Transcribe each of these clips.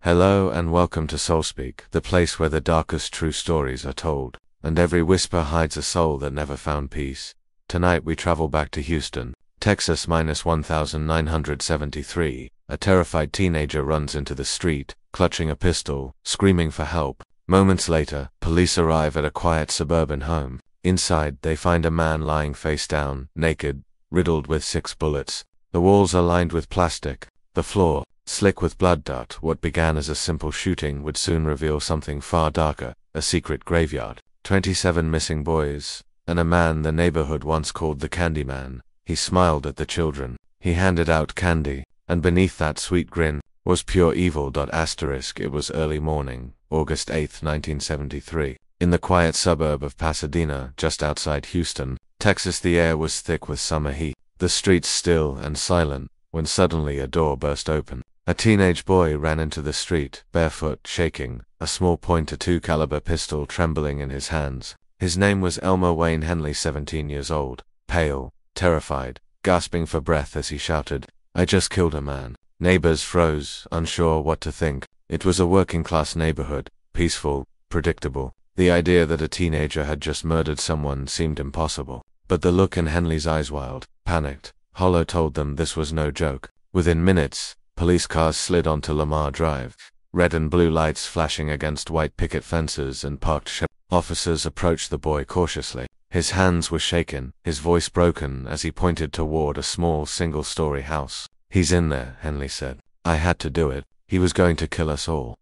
Hello and welcome to Soulspeak, the place where the darkest true stories are told, and every whisper hides a soul that never found peace. Tonight we travel back to Houston, Texas -1973. A terrified teenager runs into the street, clutching a pistol, screaming for help. Moments later, police arrive at a quiet suburban home. Inside, they find a man lying face down, naked, riddled with 6 bullets. The walls are lined with plastic. The floor, slick with blood dirt. What began as a simple shooting would soon reveal something far darker, a secret graveyard. 27 missing boys, and a man the neighborhood once called the Candyman. He smiled at the children. He handed out candy, and beneath that sweet grin was pure evil. It was early morning, August 8, 1973. In the quiet suburb of Pasadena, just outside Houston, Texas, the air was thick with summer heat. The streets still and silent, when suddenly a door burst open. A teenage boy ran into the street, barefoot, shaking, a small .22 caliber pistol trembling in his hands. His name was Elmer Wayne Henley, 17 years old, pale, terrified, gasping for breath as he shouted, "I just killed a man." Neighbors froze, unsure what to think. It was a working-class neighborhood, peaceful, predictable. The idea that a teenager had just murdered someone seemed impossible. But the look in Henley's eyes, wild, panicked, hollow, told them this was no joke. Within minutes, police cars slid onto Lamar Drive, red and blue lights flashing against white picket fences and parked officers approached the boy cautiously. His hands were shaken, his voice broken as he pointed toward a small single-story house. "He's in there," Henley said. "I had to do it. He was going to kill us all."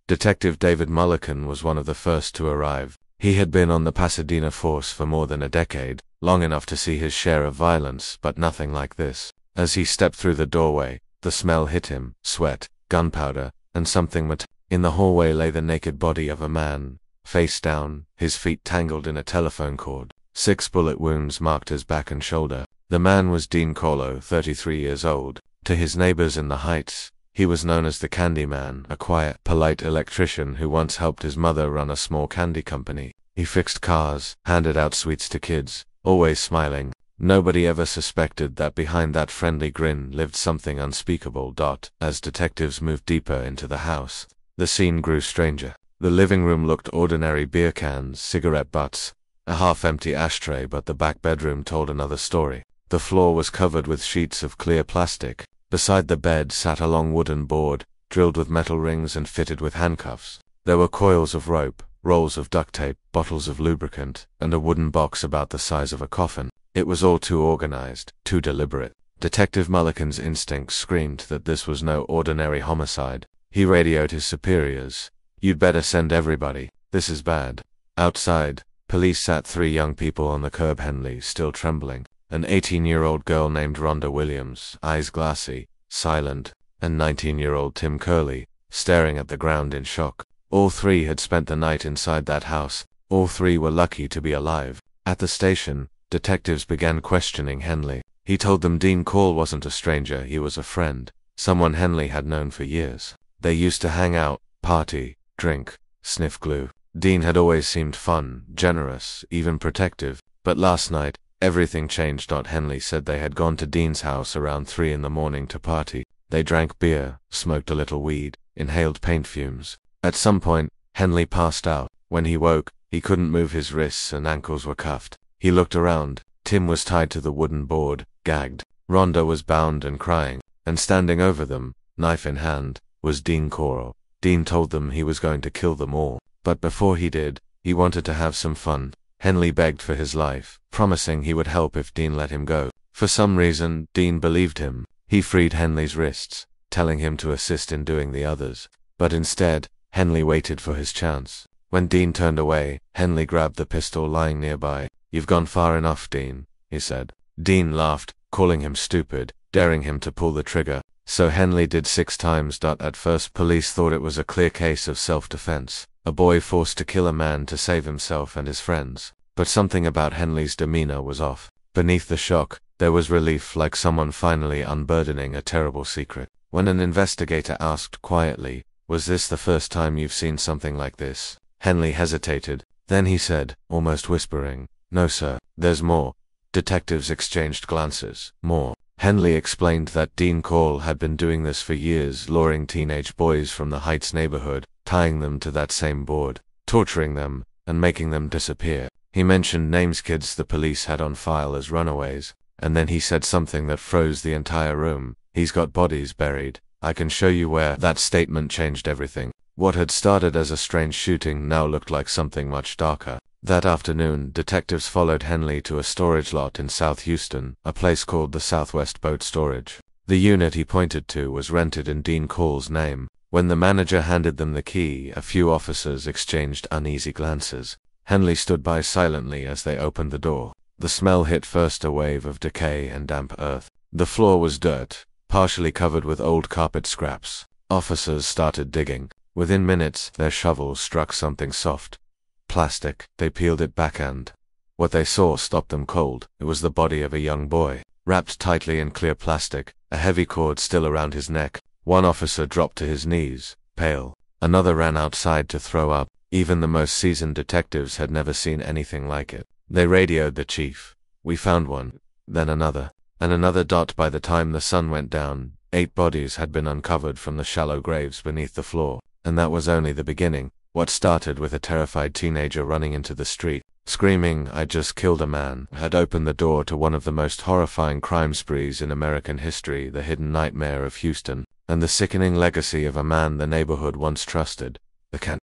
Detective David Mullican was one of the first to arrive. He had been on the Pasadena force for more than a decade, long enough to see his share of violence, but nothing like this. As he stepped through the doorway, the smell hit him, sweat, gunpowder, and something in the hallway lay the naked body of a man, face down, his feet tangled in a telephone cord. 6 bullet wounds marked his back and shoulder. The man was Dean Corll, 33 years old. To his neighbors in the Heights, he was known as the Candyman, a quiet, polite electrician who once helped his mother run a small candy company. He fixed cars, handed out sweets to kids, always smiling. Nobody ever suspected that behind that friendly grin lived something unspeakable. As detectives moved deeper into the house, the scene grew stranger. The living room looked ordinary: beer cans, cigarette butts, a half-empty ashtray, but the back bedroom told another story. The floor was covered with sheets of clear plastic. Beside the bed sat a long wooden board, drilled with metal rings and fitted with handcuffs. There were coils of rope, rolls of duct tape, bottles of lubricant, and a wooden box about the size of a coffin. It was all too organized, too deliberate. Detective Mullican's instincts screamed that this was no ordinary homicide. He radioed his superiors. "You'd better send everybody. This is bad." Outside, police sat 3 young people on the curb. Henley, still trembling, an 18-year-old girl named Rhonda Williams, eyes glassy, silent, and 19-year-old Tim Curley, staring at the ground in shock. All 3 had spent the night inside that house. All 3 were lucky to be alive. At the station, detectives began questioning Henley. He told them Dean Corll wasn't a stranger, he was a friend, someone Henley had known for years. They used to hang out, party, drink, sniff glue. Dean had always seemed fun, generous, even protective. But last night, everything changed. Henley said they had gone to Dean's house around 3 in the morning to party. They drank beer, smoked a little weed, inhaled paint fumes. At some point, Henley passed out. When he woke, he couldn't move. His wrists and ankles were cuffed. He looked around. Tim was tied to the wooden board, gagged. Rhonda was bound and crying. And standing over them, knife in hand, was Dean Corll. Dean told them he was going to kill them all. But before he did, he wanted to have some fun. Henley begged for his life, promising he would help if Dean let him go. For some reason, Dean believed him. He freed Henley's wrists, telling him to assist in doing the others. But instead, Henley waited for his chance. When Dean turned away, Henley grabbed the pistol lying nearby. "You've gone far enough, Dean," he said. Dean laughed, calling him stupid, daring him to pull the trigger. So Henley did 6 times. At first, police thought it was a clear case of self-defense. A boy forced to kill a man to save himself and his friends. But something about Henley's demeanor was off. Beneath the shock, there was relief, like someone finally unburdening a terrible secret. When an investigator asked quietly, "Was this the first time you've seen something like this?" Henley hesitated. Then he said, almost whispering, "No, sir, there's more." Detectives exchanged glances. More. Henley explained that Dean Corll had been doing this for years, luring teenage boys from the Heights neighborhood, tying them to that same board, torturing them, and making them disappear. He mentioned names kids the police had on file as runaways, and then he said something that froze the entire room. "He's got bodies buried. I can show you where." That statement changed everything. What had started as a strange shooting now looked like something much darker. That afternoon, detectives followed Henley to a storage lot in South Houston, a place called the Southwest Boat Storage. The unit he pointed to was rented in Dean Corll's name. When the manager handed them the key, a few officers exchanged uneasy glances. Henley stood by silently as they opened the door. The smell hit first a wave of decay and damp earth. The floor was dirt, partially covered with old carpet scraps. Officers started digging. Within minutes, their shovels struck something soft. Plastic. They peeled it back and what they saw stopped them cold. It was the body of a young boy, wrapped tightly in clear plastic, a heavy cord still around his neck. One officer dropped to his knees, pale. Another ran outside to throw up. Even the most seasoned detectives had never seen anything like it. They radioed the chief. "We found one." Then another. And another. By the time the sun went down, 8 bodies had been uncovered from the shallow graves beneath the floor. And that was only the beginning. What started with a terrified teenager running into the street, screaming, "I just killed a man," had opened the door to one of the most horrifying crime sprees in American history, the hidden nightmare of Houston, and the sickening legacy of a man the neighborhood once trusted, the Candyman.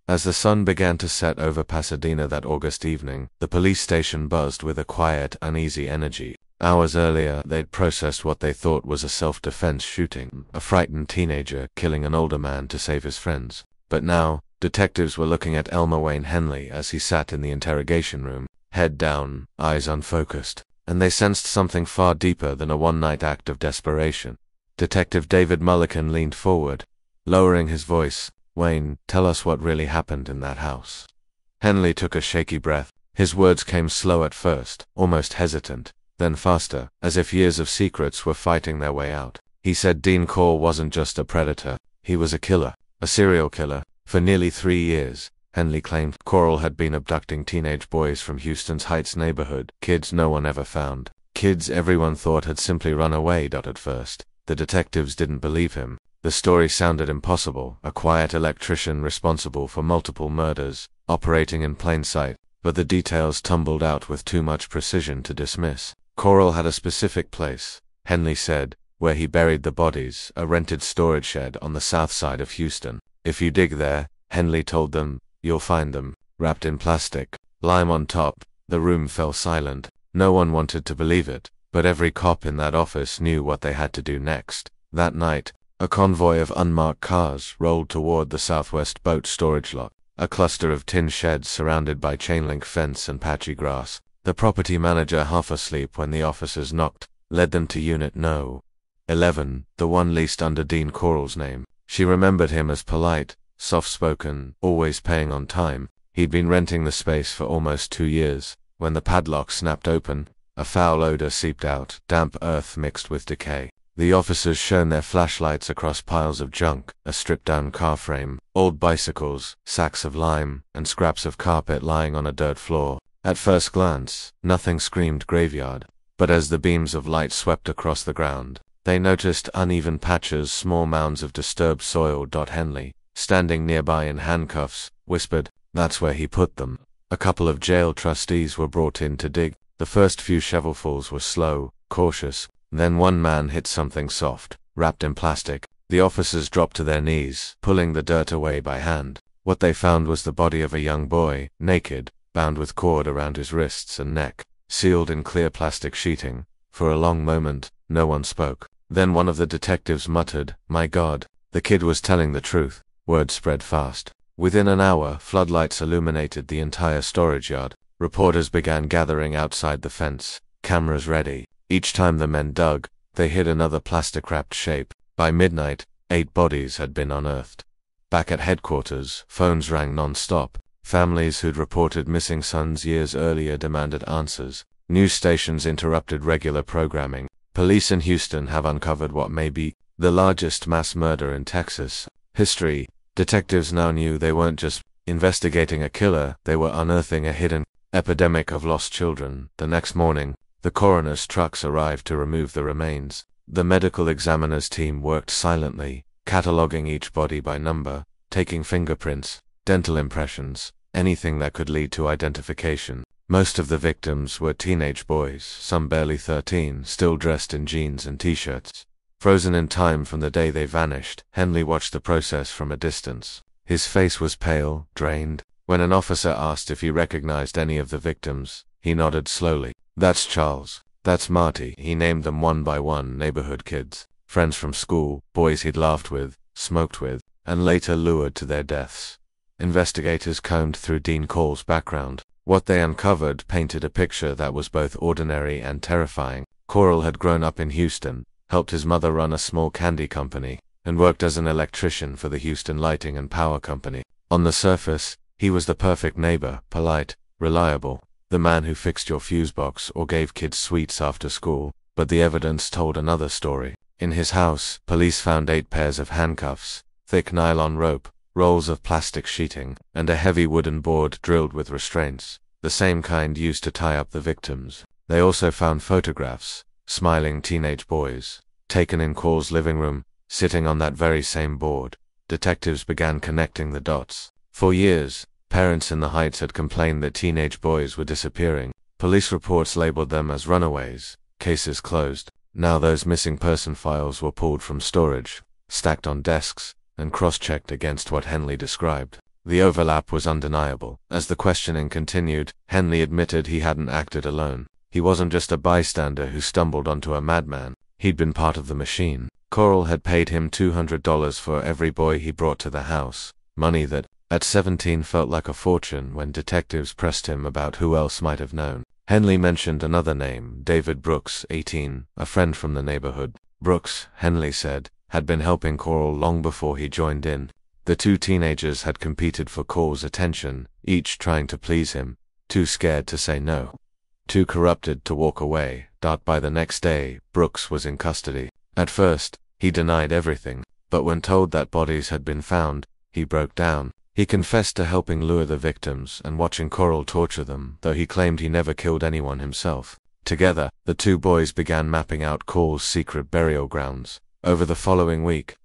As the sun began to set over Pasadena that August evening, the police station buzzed with a quiet, uneasy energy. Hours earlier, they'd processed what they thought was a self-defense shooting, a frightened teenager killing an older man to save his friends. But now, detectives were looking at Elmer Wayne Henley as he sat in the interrogation room, head down, eyes unfocused, and they sensed something far deeper than a one-night act of desperation. Detective David Mullican leaned forward, lowering his voice. "Wayne, tell us what really happened in that house." Henley took a shaky breath. His words came slow at first, almost hesitant, then faster, as if years of secrets were fighting their way out. He said Dean Corll wasn't just a predator, he was a killer, a serial killer. For nearly 3 years, Henley claimed, Corll had been abducting teenage boys from Houston's Heights neighborhood, kids no one ever found, kids everyone thought had simply run away. At first, the detectives didn't believe him. The story sounded impossible, a quiet electrician responsible for multiple murders, operating in plain sight, but the details tumbled out with too much precision to dismiss. Corll had a specific place, Henley said, where he buried the bodies, a rented storage shed on the south side of Houston. "If you dig there," Henley told them, "you'll find them, wrapped in plastic, lime on top." The room fell silent. No one wanted to believe it, but every cop in that office knew what they had to do next. That night, a convoy of unmarked cars rolled toward the Southwest Boat Storage lot, a cluster of tin sheds surrounded by chain-link fence and patchy grass. The property manager, half asleep when the officers knocked, led them to Unit No. 11, the one leased under Dean Corll's name. She remembered him as polite, soft-spoken, always paying on time. He'd been renting the space for almost 2 years. When the padlock snapped open, a foul odor seeped out, damp earth mixed with decay. The officers shone their flashlights across piles of junk, a stripped-down car frame, old bicycles, sacks of lime, and scraps of carpet lying on a dirt floor. At first glance, nothing screamed graveyard, but as the beams of light swept across the ground, they noticed uneven patches, small mounds of disturbed soil. Henley, standing nearby in handcuffs, whispered, "That's where he put them." A couple of jail trustees were brought in to dig. The first few shovelfuls were slow, cautious. Then one man hit something soft, wrapped in plastic. The officers dropped to their knees, pulling the dirt away by hand. What they found was the body of a young boy, naked, bound with cord around his wrists and neck, sealed in clear plastic sheeting. For a long moment, no one spoke. Then one of the detectives muttered, "My God, the kid was telling the truth." Word spread fast. Within an hour, floodlights illuminated the entire storage yard. Reporters began gathering outside the fence, cameras ready. Each time the men dug, they hid another plastic-wrapped shape. By midnight, 8 bodies had been unearthed. Back at headquarters, phones rang non-stop. Families who'd reported missing sons years earlier demanded answers. News stations interrupted regular programming. Police in Houston have uncovered what may be the largest mass murder in Texas history. Detectives now knew they weren't just investigating a killer, they were unearthing a hidden epidemic of lost children. The next morning, The coroner's trucks arrived to remove the remains. The medical examiner's team worked silently, cataloging each body by number, taking fingerprints, dental impressions, anything that could lead to identification. Most of the victims were teenage boys, some barely 13, still dressed in jeans and t-shirts. Frozen in time from the day they vanished, Henley watched the process from a distance. His face was pale, drained. When an officer asked if he recognized any of the victims, he nodded slowly. "That's Charles. That's Marty." He named them one by one: neighborhood kids, friends from school, boys he'd laughed with, smoked with, and later lured to their deaths. Investigators combed through Dean Corll's background. What they uncovered painted a picture that was both ordinary and terrifying. Corll had grown up in Houston, helped his mother run a small candy company, and worked as an electrician for the Houston Lighting and Power Company. On the surface, he was the perfect neighbor, polite, reliable, the man who fixed your fuse box or gave kids sweets after school. But the evidence told another story. In his house, police found 8 pairs of handcuffs, thick nylon rope, rolls of plastic sheeting, and a heavy wooden board drilled with restraints, the same kind used to tie up the victims. They also found photographs, smiling teenage boys, taken in Corll's living room, sitting on that very same board. Detectives began connecting the dots. For years, parents in the Heights had complained that teenage boys were disappearing. Police reports labeled them as runaways, cases closed. Now those missing person files were pulled from storage, stacked on desks, and cross-checked against what Henley described. The overlap was undeniable. As the questioning continued, Henley admitted he hadn't acted alone. He wasn't just a bystander who stumbled onto a madman. He'd been part of the machine. Corll had paid him $200 for every boy he brought to the house, money that, at 17, felt like a fortune when detectives pressed him about who else might have known. Henley mentioned another name, David Brooks, 18, a friend from the neighborhood. Brooks, Henley said, had been helping Corll long before he joined in. The two teenagers had competed for Corll's attention, each trying to please him, too scared to say no, too corrupted to walk away. By the next day, Brooks was in custody. At first, he denied everything, but when told that bodies had been found, he broke down. He confessed to helping lure the victims and watching Corll torture them, though he claimed he never killed anyone himself. Together, the two boys began mapping out Corll's secret burial grounds. Over the following week,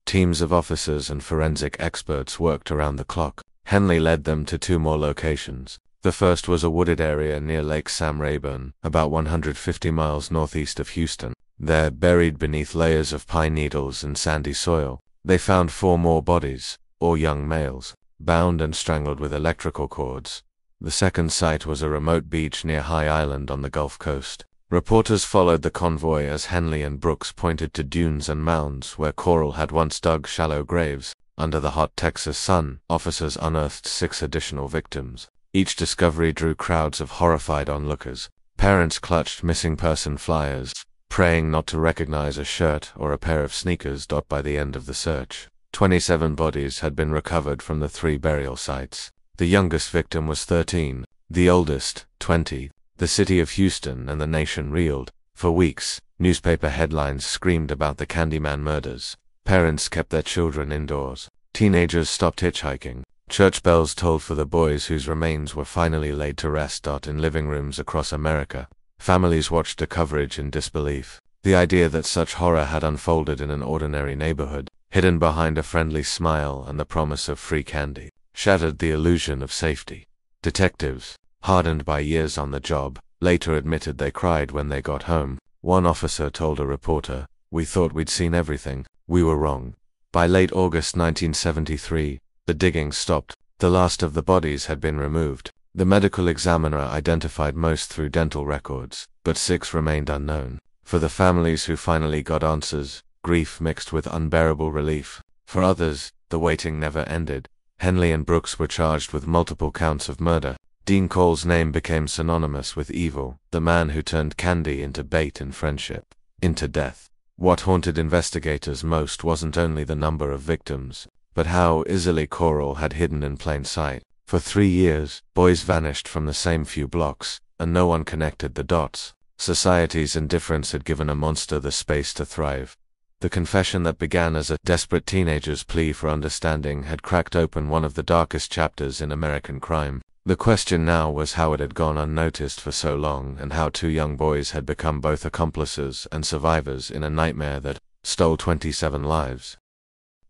teams of officers and forensic experts worked around the clock. Henley led them to 2 more locations. The first was a wooded area near Lake Sam Rayburn, about 150 miles northeast of Houston. There, buried beneath layers of pine needles and sandy soil, they found 4 more bodies, all young males, bound and strangled with electrical cords. The second site was a remote beach near High Island on the Gulf Coast. Reporters followed the convoy as Henley and Brooks pointed to dunes and mounds where Corll had once dug shallow graves. Under the hot Texas sun, officers unearthed 6 additional victims. Each discovery drew crowds of horrified onlookers. Parents clutched missing person flyers, praying not to recognize a shirt or a pair of sneakers. By the end of the search, 27 bodies had been recovered from the 3 burial sites. The youngest victim was 13, the oldest, 20. The city of Houston and the nation reeled. For weeks, newspaper headlines screamed about the Candyman murders. Parents kept their children indoors. Teenagers stopped hitchhiking. Church bells tolled for the boys whose remains were finally laid to rest. In living rooms across America, families watched the coverage in disbelief. The idea that such horror had unfolded in an ordinary neighborhood, hidden behind a friendly smile and the promise of free candy, shattered the illusion of safety. Detectives, hardened by years on the job, later admitted they cried when they got home. One officer told a reporter, "We thought we'd seen everything. We were wrong." By late August 1973, the digging stopped. The last of the bodies had been removed. The medical examiner identified most through dental records, but 6 remained unknown. For the families who finally got answers, grief mixed with unbearable relief. For others, the waiting never ended. Henley and Brooks were charged with multiple counts of murder. Dean Corll's name became synonymous with evil, the man who turned candy into bait in friendship, into death. What haunted investigators most wasn't only the number of victims, but how easily Corll had hidden in plain sight. For 3 years, boys vanished from the same few blocks, and no one connected the dots. Society's indifference had given a monster the space to thrive. The confession that began as a desperate teenager's plea for understanding had cracked open one of the darkest chapters in American crime. The question now was how it had gone unnoticed for so long, and how two young boys had become both accomplices and survivors in a nightmare that stole 27 lives.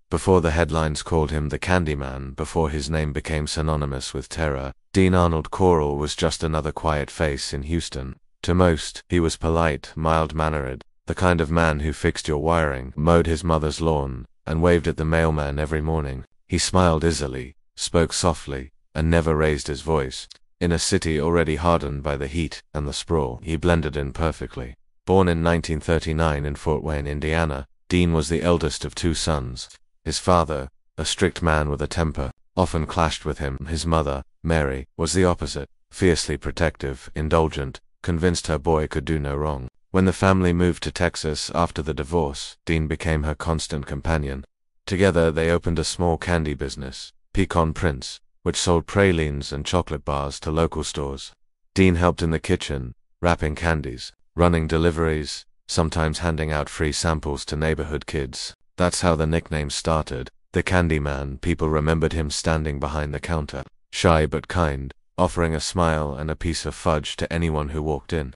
Before the headlines called him the Candyman, before his name became synonymous with terror, Dean Arnold Corll was just another quiet face in Houston. To most, he was polite, mild-mannered, the kind of man who fixed your wiring, mowed his mother's lawn, and waved at the mailman every morning. He smiled easily, spoke softly, and never raised his voice. In a city already hardened by the heat and the sprawl, he blended in perfectly. Born in 1939 in Fort Wayne, Indiana, Dean was the eldest of two sons. His father, a strict man with a temper, often clashed with him. His mother, Mary, was the opposite, fiercely protective, indulgent, convinced her boy could do no wrong. When the family moved to Texas after the divorce, Dean became her constant companion. Together they opened a small candy business, Pecan Prince, which sold pralines and chocolate bars to local stores. Dean helped in the kitchen, wrapping candies, running deliveries, sometimes handing out free samples to neighborhood kids. That's how the nickname started. The Candyman. People remembered him standing behind the counter, shy but kind, offering a smile and a piece of fudge to anyone who walked in.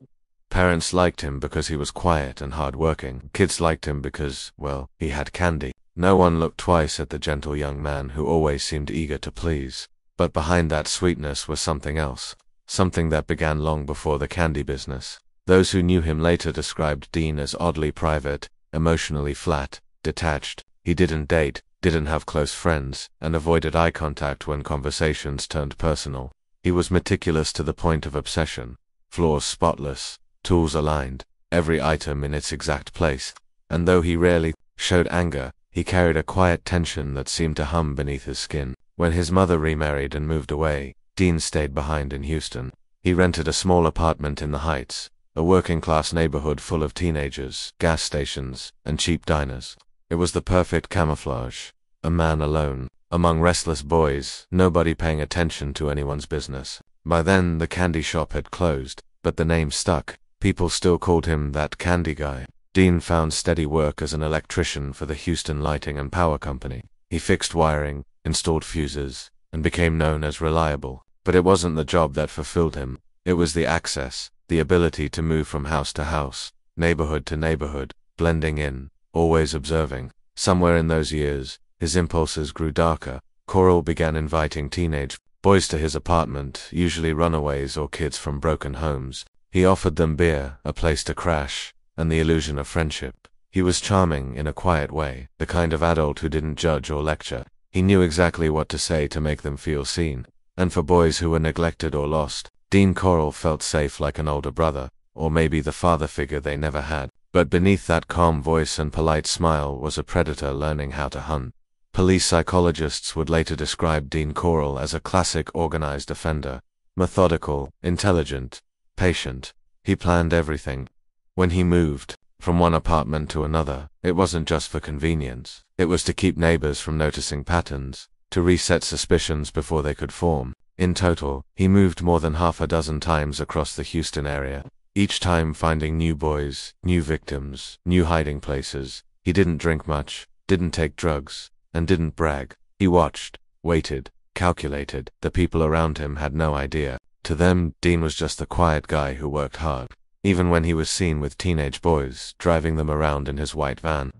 Parents liked him because he was quiet and hard-working. Kids liked him because, well, he had candy. No one looked twice at the gentle young man who always seemed eager to please. But behind that sweetness was something else, something that began long before the candy business. Those who knew him later described Dean as oddly private, emotionally flat, detached. He didn't date, didn't have close friends, and avoided eye contact when conversations turned personal. He was meticulous to the point of obsession. Floors spotless, tools aligned, every item in its exact place. And though he rarely showed anger, he carried a quiet tension that seemed to hum beneath his skin. When his mother remarried and moved away, Dean stayed behind in Houston. He rented a small apartment in the Heights, a working-class neighborhood full of teenagers, gas stations, and cheap diners. It was the perfect camouflage. A man alone, among restless boys, nobody paying attention to anyone's business. By then, the candy shop had closed, but the name stuck. People still called him that candy guy. Dean found steady work as an electrician for the Houston Lighting and Power Company. He fixed wiring, installed fuses, and became known as reliable. But it wasn't the job that fulfilled him. It was the access, the ability to move from house to house, neighborhood to neighborhood, blending in, always observing. Somewhere in those years, his impulses grew darker. Corll began inviting teenage boys to his apartment, usually runaways or kids from broken homes. He offered them beer, a place to crash, and the illusion of friendship. He was charming in a quiet way, the kind of adult who didn't judge or lecture. He knew exactly what to say to make them feel seen. And for boys who were neglected or lost, Dean Corll felt safe like an older brother, or maybe the father figure they never had. But beneath that calm voice and polite smile was a predator learning how to hunt. Police psychologists would later describe Dean Corll as a classic organized offender. Methodical, intelligent, patient. He planned everything. When he moved from one apartment to another, it wasn't just for convenience. It was to keep neighbors from noticing patterns, to reset suspicions before they could form. In total, he moved more than half a dozen times across the Houston area, each time finding new boys, new victims, new hiding places. He didn't drink much, didn't take drugs, and didn't brag. He watched, waited, calculated. The people around him had no idea. To them, Dean was just the quiet guy who worked hard. Even when he was seen with teenage boys, driving them around in his white van,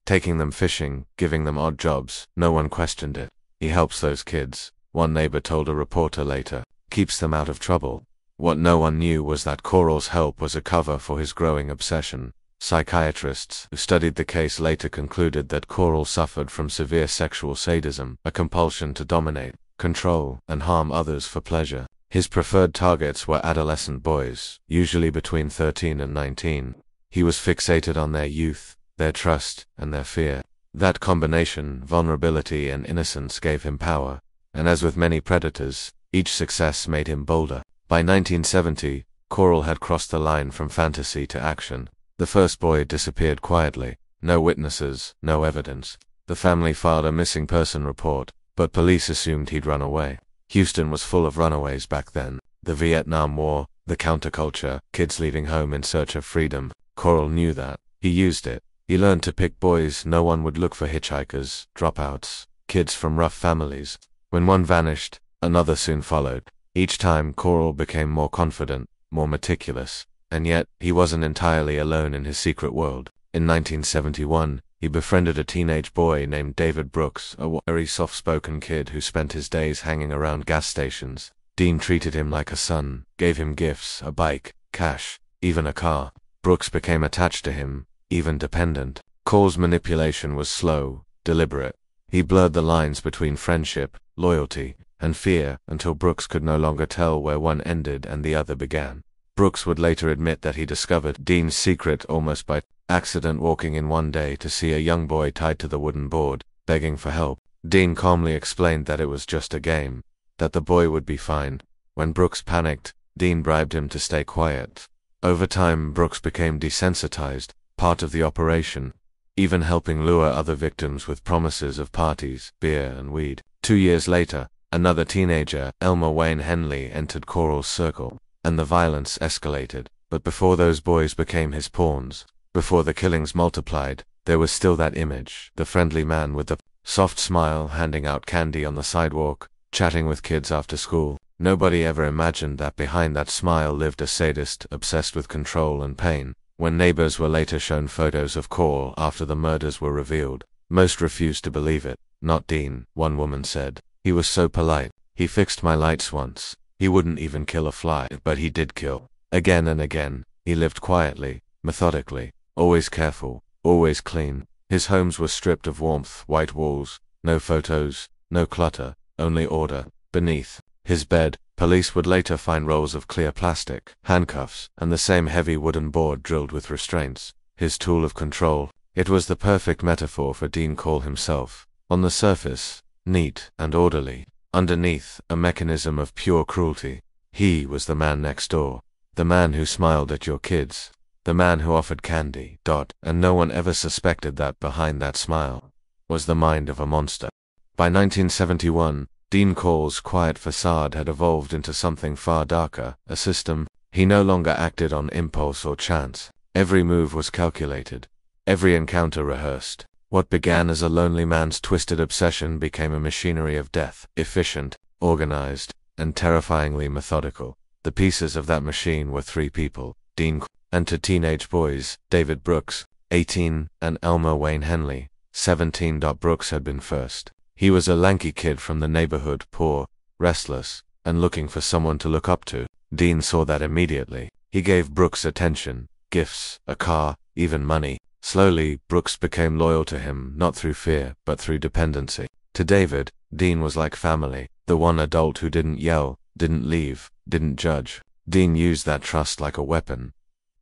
taking them fishing, giving them odd jobs, no one questioned it. He helps those kids, one neighbor told a reporter later, keeps them out of trouble. What no one knew was that Corll's help was a cover for his growing obsession. Psychiatrists who studied the case later concluded that Corll suffered from severe sexual sadism, a compulsion to dominate, control, and harm others for pleasure. His preferred targets were adolescent boys, usually between 13 and 19. He was fixated on their youth, their trust, and their fear. That combination, vulnerability and innocence, gave him power, and as with many predators, each success made him bolder. By 1970, Corll had crossed the line from fantasy to action. The first boy disappeared quietly. No witnesses, no evidence. The family filed a missing person report, but police assumed he'd run away. Houston was full of runaways back then. The Vietnam War, the counterculture, kids leaving home in search of freedom. Corll knew that. He used it. He learned to pick boys. No one would look for hitchhikers, dropouts, kids from rough families. When one vanished, another soon followed. Each time, Corll became more confident, more meticulous, and yet, he wasn't entirely alone in his secret world. In 1971, he befriended a teenage boy named David Brooks, a very soft-spoken kid who spent his days hanging around gas stations. Dean treated him like a son, gave him gifts, a bike, cash, even a car. Brooks became attached to him, even dependent. Corll's manipulation was slow, deliberate. He blurred the lines between friendship, loyalty, and fear until Brooks could no longer tell where one ended and the other began. Brooks would later admit that he discovered Dean's secret almost by accident, walking in one day to see a young boy tied to the wooden board, begging for help. Dean calmly explained that it was just a game, that the boy would be fine. When Brooks panicked, Dean bribed him to stay quiet. Over time, Brooks became desensitized, part of the operation, even helping lure other victims with promises of parties, beer, and weed. 2 years later, another teenager, Elmer Wayne Henley, entered Corll's circle, and the violence escalated. But before those boys became his pawns, before the killings multiplied, there was still that image, the friendly man with the soft smile handing out candy on the sidewalk, chatting with kids after school. Nobody ever imagined that behind that smile lived a sadist obsessed with control and pain. When neighbors were later shown photos of Corll after the murders were revealed, most refused to believe it. Not Dean, one woman said. He was so polite. He fixed my lights once. He wouldn't even kill a fly, but he did kill. Again and again. He lived quietly, methodically, always careful, always clean. His homes were stripped of warmth, white walls, no photos, no clutter, only order. Beneath his bed, police would later find rolls of clear plastic, handcuffs, and the same heavy wooden board drilled with restraints. His tool of control. It was the perfect metaphor for Dean Corll himself. On the surface, neat and orderly. Underneath, a mechanism of pure cruelty. He was the man next door. The man who smiled at your kids. The man who offered candy. And no one ever suspected that behind that smile was the mind of a monster. By 1971, Dean Corll's quiet facade had evolved into something far darker, a system. He no longer acted on impulse or chance. Every move was calculated, every encounter rehearsed. What began as a lonely man's twisted obsession became a machinery of death, efficient, organized, and terrifyingly methodical. The pieces of that machine were 3 people, Dean Corll, and 2 teenage boys, David Brooks, 18, and Elmer Wayne Henley, 17. Brooks had been first. He was a lanky kid from the neighborhood, poor, restless, and looking for someone to look up to. Dean saw that immediately. He gave Brooks attention, gifts, a car, even money. Slowly, Brooks became loyal to him, not through fear, but through dependency. To David, Dean was like family, the one adult who didn't yell, didn't leave, didn't judge. Dean used that trust like a weapon.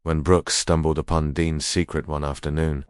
When Brooks stumbled upon Dean's secret one afternoon,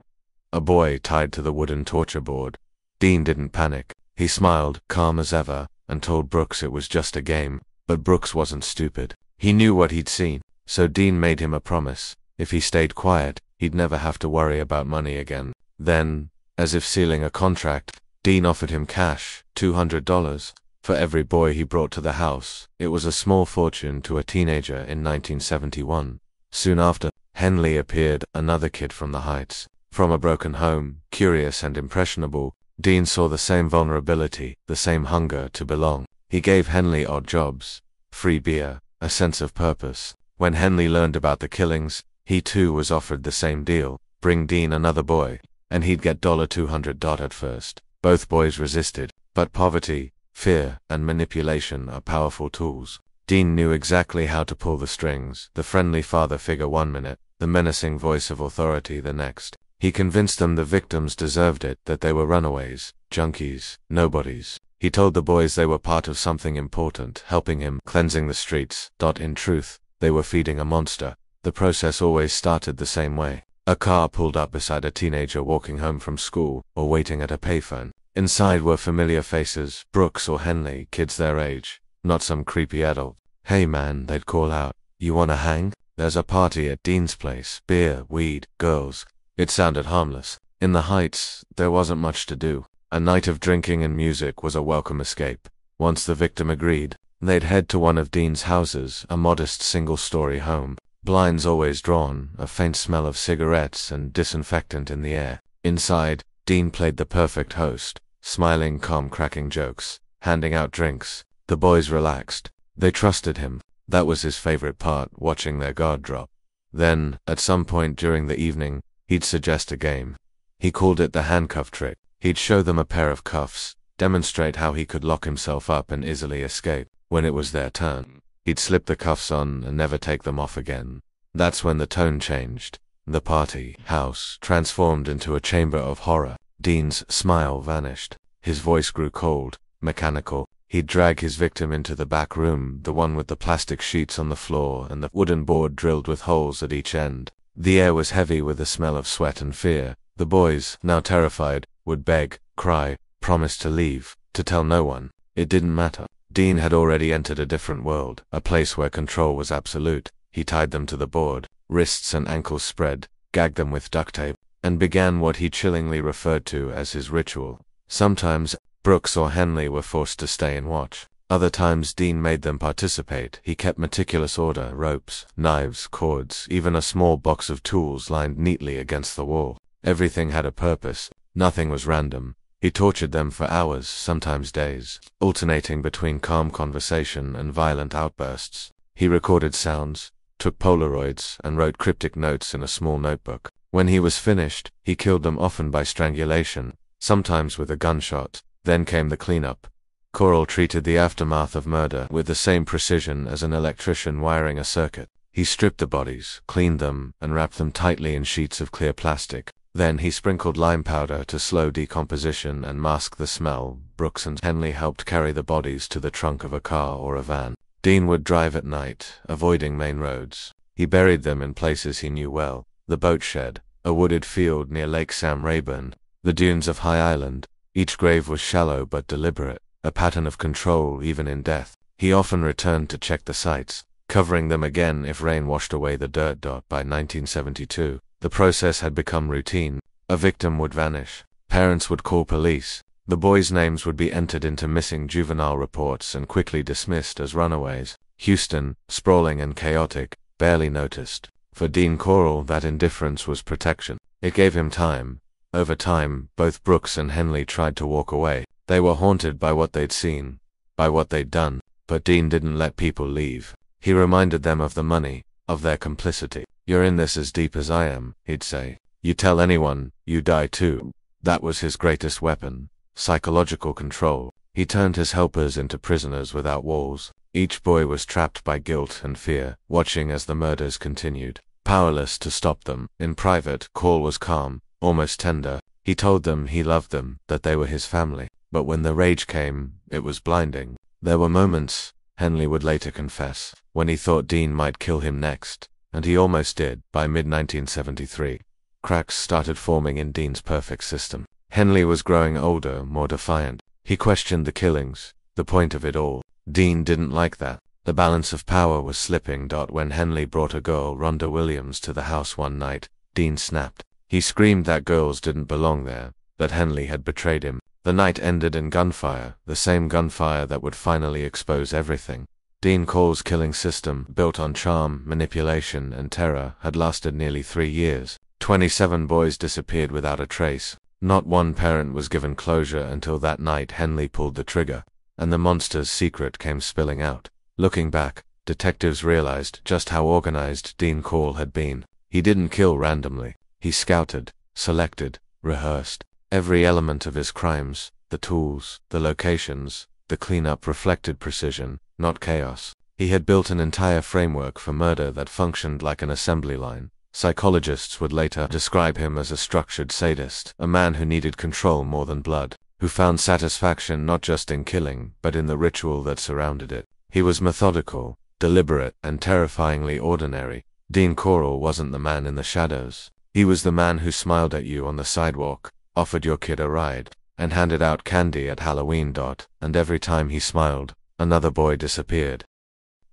a boy tied to the wooden torture board, Dean didn't panic. He smiled, calm as ever, and told Brooks it was just a game. But Brooks wasn't stupid. He knew what he'd seen, so Dean made him a promise. If he stayed quiet, he'd never have to worry about money again. Then, as if sealing a contract, Dean offered him cash, $200, for every boy he brought to the house. It was a small fortune to a teenager in 1971. Soon after, Henley appeared, another kid from the Heights. From a broken home, curious and impressionable, Dean saw the same vulnerability, the same hunger to belong. He gave Henley odd jobs, free beer, a sense of purpose. When Henley learned about the killings, he too was offered the same deal. Bring Dean another boy, and he'd get $200 at first. Both boys resisted, but poverty, fear, and manipulation are powerful tools. Dean knew exactly how to pull the strings, the friendly father figure one minute, the menacing voice of authority the next. He convinced them the victims deserved it, that they were runaways, junkies, nobodies. He told the boys they were part of something important, helping him, cleansing the streets. In truth, they were feeding a monster. The process always started the same way. A car pulled up beside a teenager walking home from school, or waiting at a payphone. Inside were familiar faces, Brooks or Henley, kids their age, not some creepy adult. "Hey man," they'd call out, "you wanna hang? There's a party at Dean's place, beer, weed, girls." It sounded harmless. In the Heights, there wasn't much to do. A night of drinking and music was a welcome escape. Once the victim agreed, they'd head to one of Dean's houses, a modest single-story home. Blinds always drawn, a faint smell of cigarettes and disinfectant in the air. Inside, Dean played the perfect host, smiling calm, cracking jokes, handing out drinks. The boys relaxed. They trusted him. That was his favorite part, watching their guard drop. Then, at some point during the evening, he'd suggest a game. He called it the handcuff trick. He'd show them a pair of cuffs, demonstrate how he could lock himself up and easily escape. When it was their turn, he'd slip the cuffs on and never take them off again. That's when the tone changed. The party house transformed into a chamber of horror. Dean's smile vanished. His voice grew cold, mechanical. He'd drag his victim into the back room, the one with the plastic sheets on the floor and the wooden board drilled with holes at each end. The air was heavy with the smell of sweat and fear. The boys, now terrified, would beg, cry, promise to leave, to tell no one. It didn't matter. Dean had already entered a different world, a place where control was absolute. He tied them to the board, wrists and ankles spread, gagged them with duct tape, and began what he chillingly referred to as his ritual. Sometimes, Brooks or Henley were forced to stay and watch. Other times Dean made them participate. He kept meticulous order, ropes, knives, cords, even a small box of tools lined neatly against the wall. Everything had a purpose. Nothing was random. He tortured them for hours, sometimes days, alternating between calm conversation and violent outbursts. He recorded sounds, took Polaroids, and wrote cryptic notes in a small notebook. When he was finished, he killed them often by strangulation, sometimes with a gunshot. Then came the cleanup. Corll treated the aftermath of murder with the same precision as an electrician wiring a circuit. He stripped the bodies, cleaned them, and wrapped them tightly in sheets of clear plastic. Then he sprinkled lime powder to slow decomposition and mask the smell. Brooks and Henley helped carry the bodies to the trunk of a car or a van. Dean would drive at night, avoiding main roads. He buried them in places he knew well: the boat shed, a wooded field near Lake Sam Rayburn, the dunes of High Island. Each grave was shallow but deliberate, a pattern of control even in death. He often returned to check the sites, covering them again if rain washed away the dirt. By 1972, the process had become routine. A victim would vanish. Parents would call police. The boys' names would be entered into missing juvenile reports and quickly dismissed as runaways. Houston, sprawling and chaotic, barely noticed. For Dean Corll, that indifference was protection. It gave him time. Over time, both Brooks and Henley tried to walk away. They were haunted by what they'd seen, by what they'd done. But Dean didn't let people leave. He reminded them of the money, of their complicity. "You're in this as deep as I am," he'd say. "You tell anyone, you die too." That was his greatest weapon: psychological control. He turned his helpers into prisoners without walls. Each boy was trapped by guilt and fear, watching as the murders continued, powerless to stop them. In private, Corll was calm, almost tender. He told them he loved them, that they were his family. But when the rage came, it was blinding. There were moments, Henley would later confess, when he thought Dean might kill him next. And he almost did. By mid-1973, cracks started forming in Dean's perfect system. Henley was growing older, more defiant. He questioned the killings, the point of it all. Dean didn't like that. The balance of power was slipping. When Henley brought a girl, Rhonda Williams, to the house one night, Dean snapped. He screamed that girls didn't belong there, that Henley had betrayed him. The night ended in gunfire, the same gunfire that would finally expose everything. Dean Corll's killing system, built on charm, manipulation, and terror, had lasted nearly 3 years. 27 boys disappeared without a trace. Not one parent was given closure until that night Henley pulled the trigger, and the monster's secret came spilling out. Looking back, detectives realized just how organized Dean Corll had been. He didn't kill randomly. He scouted, selected, rehearsed. Every element of his crimes, the tools, the locations, the cleanup, reflected precision, not chaos. He had built an entire framework for murder that functioned like an assembly line. Psychologists would later describe him as a structured sadist, a man who needed control more than blood, who found satisfaction not just in killing, but in the ritual that surrounded it. He was methodical, deliberate, and terrifyingly ordinary. Dean Corll wasn't the man in the shadows. He was the man who smiled at you on the sidewalk, offered your kid a ride, and handed out candy at Halloween. And every time he smiled, another boy disappeared.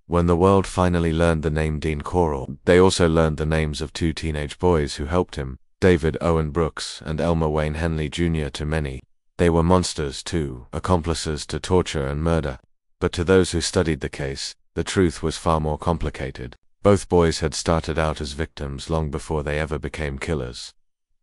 When the world finally learned the name Dean Corll, they also learned the names of 2 teenage boys who helped him, David Owen Brooks and Elmer Wayne Henley Jr. To many, they were monsters too, accomplices to torture and murder. But to those who studied the case, the truth was far more complicated. Both boys had started out as victims long before they ever became killers.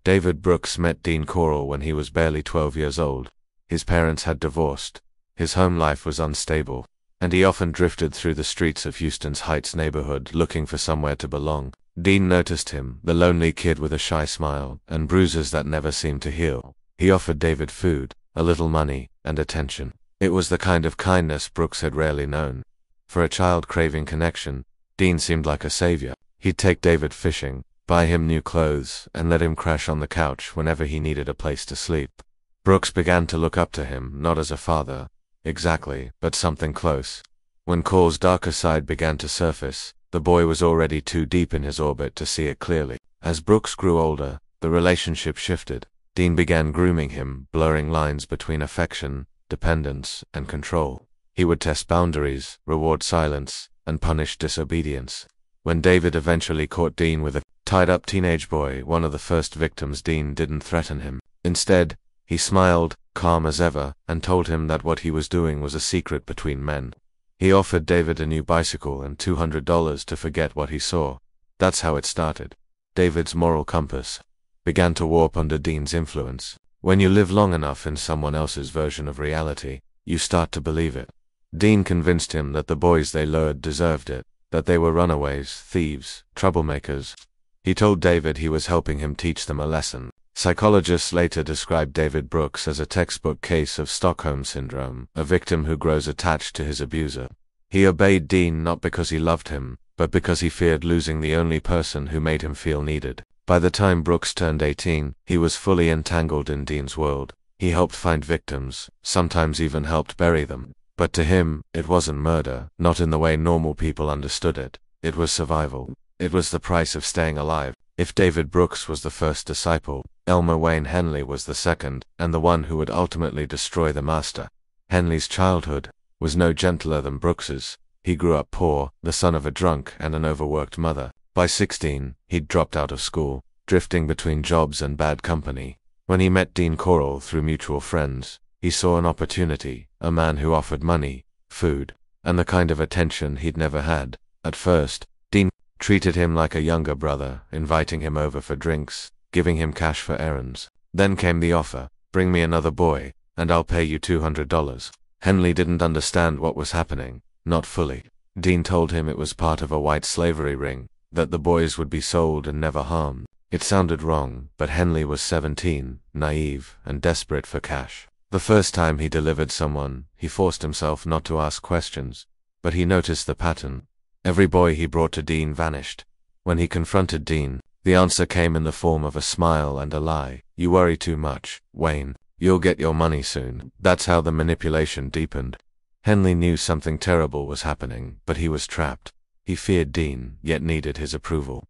David Brooks met Dean Corll when he was barely 12 years old. His parents had divorced. His home life was unstable. and he often drifted through the streets of Houston's Heights neighborhood looking for somewhere to belong. Dean noticed him, the lonely kid with a shy smile, and bruises that never seemed to heal. He offered David food, a little money, and attention. It was the kind of kindness Brooks had rarely known. For a child craving connection, Dean seemed like a savior. He'd take David fishing, buy him new clothes, and let him crash on the couch whenever he needed a place to sleep. Brooks began to look up to him, not as a father, exactly, but something close. When Corll's darker side began to surface, the boy was already too deep in his orbit to see it clearly. As Brooks grew older, the relationship shifted. Dean began grooming him, blurring lines between affection, dependence, and control. He would test boundaries, reward silence, and punish disobedience. When David eventually caught Dean with a tied-up teenage boy, one of the first victims, Dean didn't threaten him. Instead, he smiled, calm as ever, and told him that what he was doing was a secret between men. He offered David a new bicycle and $200 to forget what he saw. That's how it started. David's moral compass began to warp under Dean's influence. When you live long enough in someone else's version of reality, you start to believe it. Dean convinced him that the boys they lured deserved it, that they were runaways, thieves, troublemakers. He told David he was helping him teach them a lesson. Psychologists later described David Brooks as a textbook case of Stockholm Syndrome, a victim who grows attached to his abuser. He obeyed Dean not because he loved him, but because he feared losing the only person who made him feel needed. By the time Brooks turned 18, he was fully entangled in Dean's world. He helped find victims, sometimes even helped bury them. But to him, it wasn't murder, not in the way normal people understood it. It was survival. It was the price of staying alive. If David Brooks was the first disciple, Elmer Wayne Henley was the second, and the one who would ultimately destroy the master. Henley's childhood was no gentler than Brooks's. He grew up poor, the son of a drunk and an overworked mother. By 16, he'd dropped out of school, drifting between jobs and bad company. When he met Dean Corll through mutual friends, he saw an opportunity, a man who offered money, food, and the kind of attention he'd never had. At first, Dean treated him like a younger brother, inviting him over for drinks, giving him cash for errands. Then came the offer, bring me another boy, and I'll pay you $200. Henley didn't understand what was happening, not fully. Dean told him it was part of a white slavery ring, that the boys would be sold and never harmed. It sounded wrong, but Henley was 17, naive, and desperate for cash. The first time he delivered someone, he forced himself not to ask questions, but he noticed the pattern. Every boy he brought to Dean vanished. When he confronted Dean, the answer came in the form of a smile and a lie. You worry too much, Wayne. You'll get your money soon. That's how the manipulation deepened. Henley knew something terrible was happening, but he was trapped. He feared Dean, yet needed his approval.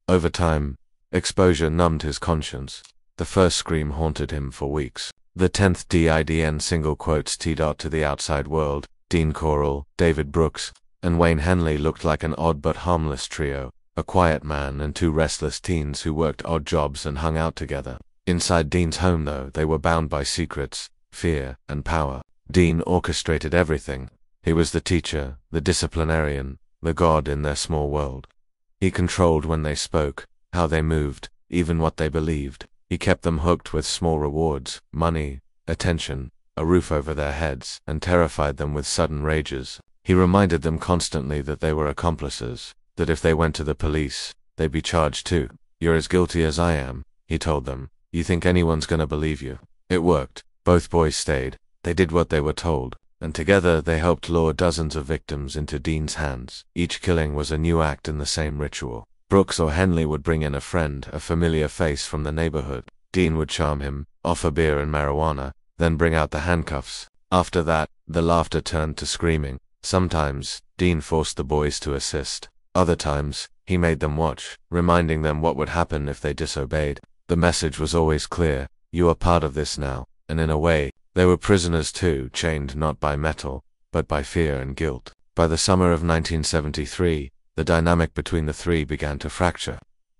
Over time, exposure numbed his conscience. The first scream haunted him for weeks. The 10th DIDN single quotes to the outside world. Dean Corll, David Brooks, and Wayne Henley looked like an odd but harmless trio, a quiet man and two restless teens who worked odd jobs and hung out together. Inside Dean's home, though, they were bound by secrets, fear, and power. Dean orchestrated everything. He was the teacher, the disciplinarian, the god in their small world. He controlled when they spoke, how they moved, even what they believed. He kept them hooked with small rewards, money, attention, a roof over their heads, and terrified them with sudden rages. He reminded them constantly that they were accomplices, that if they went to the police, they'd be charged too. You're as guilty as I am, he told them. You think anyone's gonna believe you? It worked. Both boys stayed. They did what they were told, and together they helped lure dozens of victims into Dean's hands. Each killing was a new act in the same ritual. Brooks or Henley would bring in a friend, a familiar face from the neighborhood. Dean would charm him, offer beer and marijuana, then bring out the handcuffs. After that, the laughter turned to screaming. Sometimes, Dean forced the boys to assist. Other times, he made them watch, reminding them what would happen if they disobeyed. The message was always clear: you are part of this now, and in a way, they were prisoners too, chained not by metal, but by fear and guilt. By the summer of 1973, the dynamic between the three began to fracture.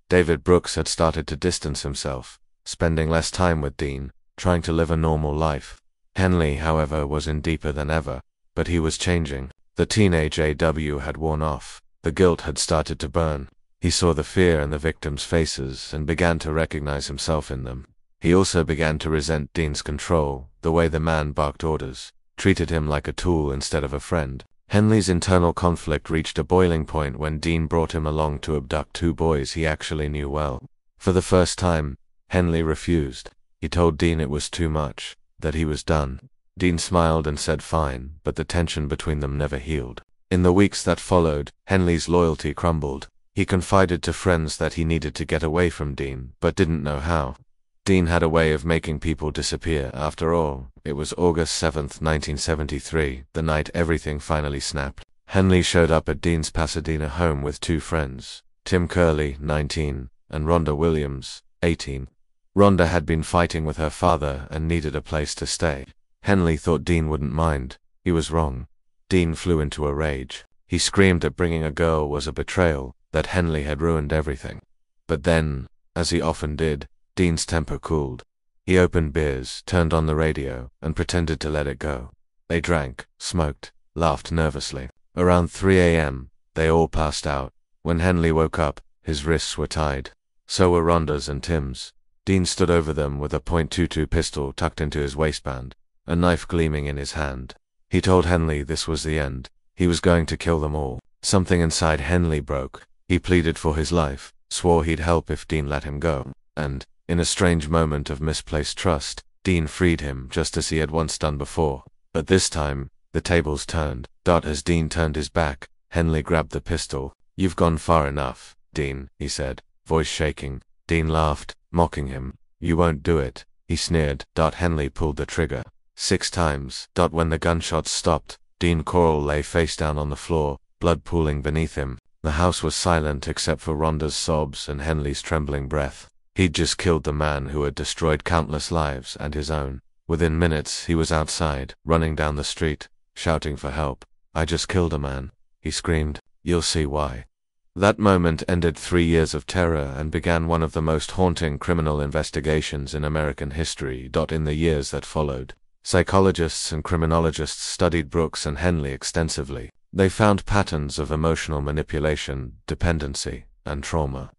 David Brooks had started to distance himself, spending less time with Dean, trying to live a normal life. Henley, however, was in deeper than ever, but he was changing. The teenage AW had worn off. The guilt had started to burn. He saw the fear in the victims' faces and began to recognize himself in them. He also began to resent Dean's control, the way the man barked orders, treated him like a tool instead of a friend. Henley's internal conflict reached a boiling point when Dean brought him along to abduct two boys he actually knew well. For the first time, Henley refused. He told Dean it was too much, that he was done. Dean smiled and said fine, but the tension between them never healed. In the weeks that followed, Henley's loyalty crumbled. He confided to friends that he needed to get away from Dean, but didn't know how. Dean had a way of making people disappear. After all, it was August 7th, 1973, the night everything finally snapped. Henley showed up at Dean's Pasadena home with two friends, Tim Curley, 19, and Rhonda Williams, 18. Rhonda had been fighting with her father and needed a place to stay. Henley thought Dean wouldn't mind. He was wrong. Dean flew into a rage. He screamed that bringing a girl was a betrayal, that Henley had ruined everything. But then, as he often did, Dean's temper cooled. He opened beers, turned on the radio, and pretended to let it go. They drank, smoked, laughed nervously. Around 3 a.m., they all passed out. When Henley woke up, his wrists were tied. So were Rhonda's and Tim's. Dean stood over them with a .22 pistol tucked into his waistband, a knife gleaming in his hand. He told Henley this was the end. He was going to kill them all. Something inside Henley broke. He pleaded for his life, swore he'd help if Dean let him go, and, in a strange moment of misplaced trust, Dean freed him just as he had once done before. But this time, the tables turned. As Dean turned his back, Henley grabbed the pistol. "You've gone far enough, Dean," he said, voice shaking. Dean laughed, mocking him. "You won't do it," he sneered. Henley pulled the trigger. 6 times. When the gunshots stopped, Dean Corll lay face down on the floor, blood pooling beneath him. The house was silent except for Rhonda's sobs and Henley's trembling breath. He'd just killed the man who had destroyed countless lives and his own. Within minutes, he was outside, running down the street, shouting for help. "I just killed a man," he screamed. "You'll see why." That moment ended 3 years of terror and began one of the most haunting criminal investigations in American history. In the years that followed, psychologists and criminologists studied Brooks and Henley extensively. They found patterns of emotional manipulation, dependency, and trauma.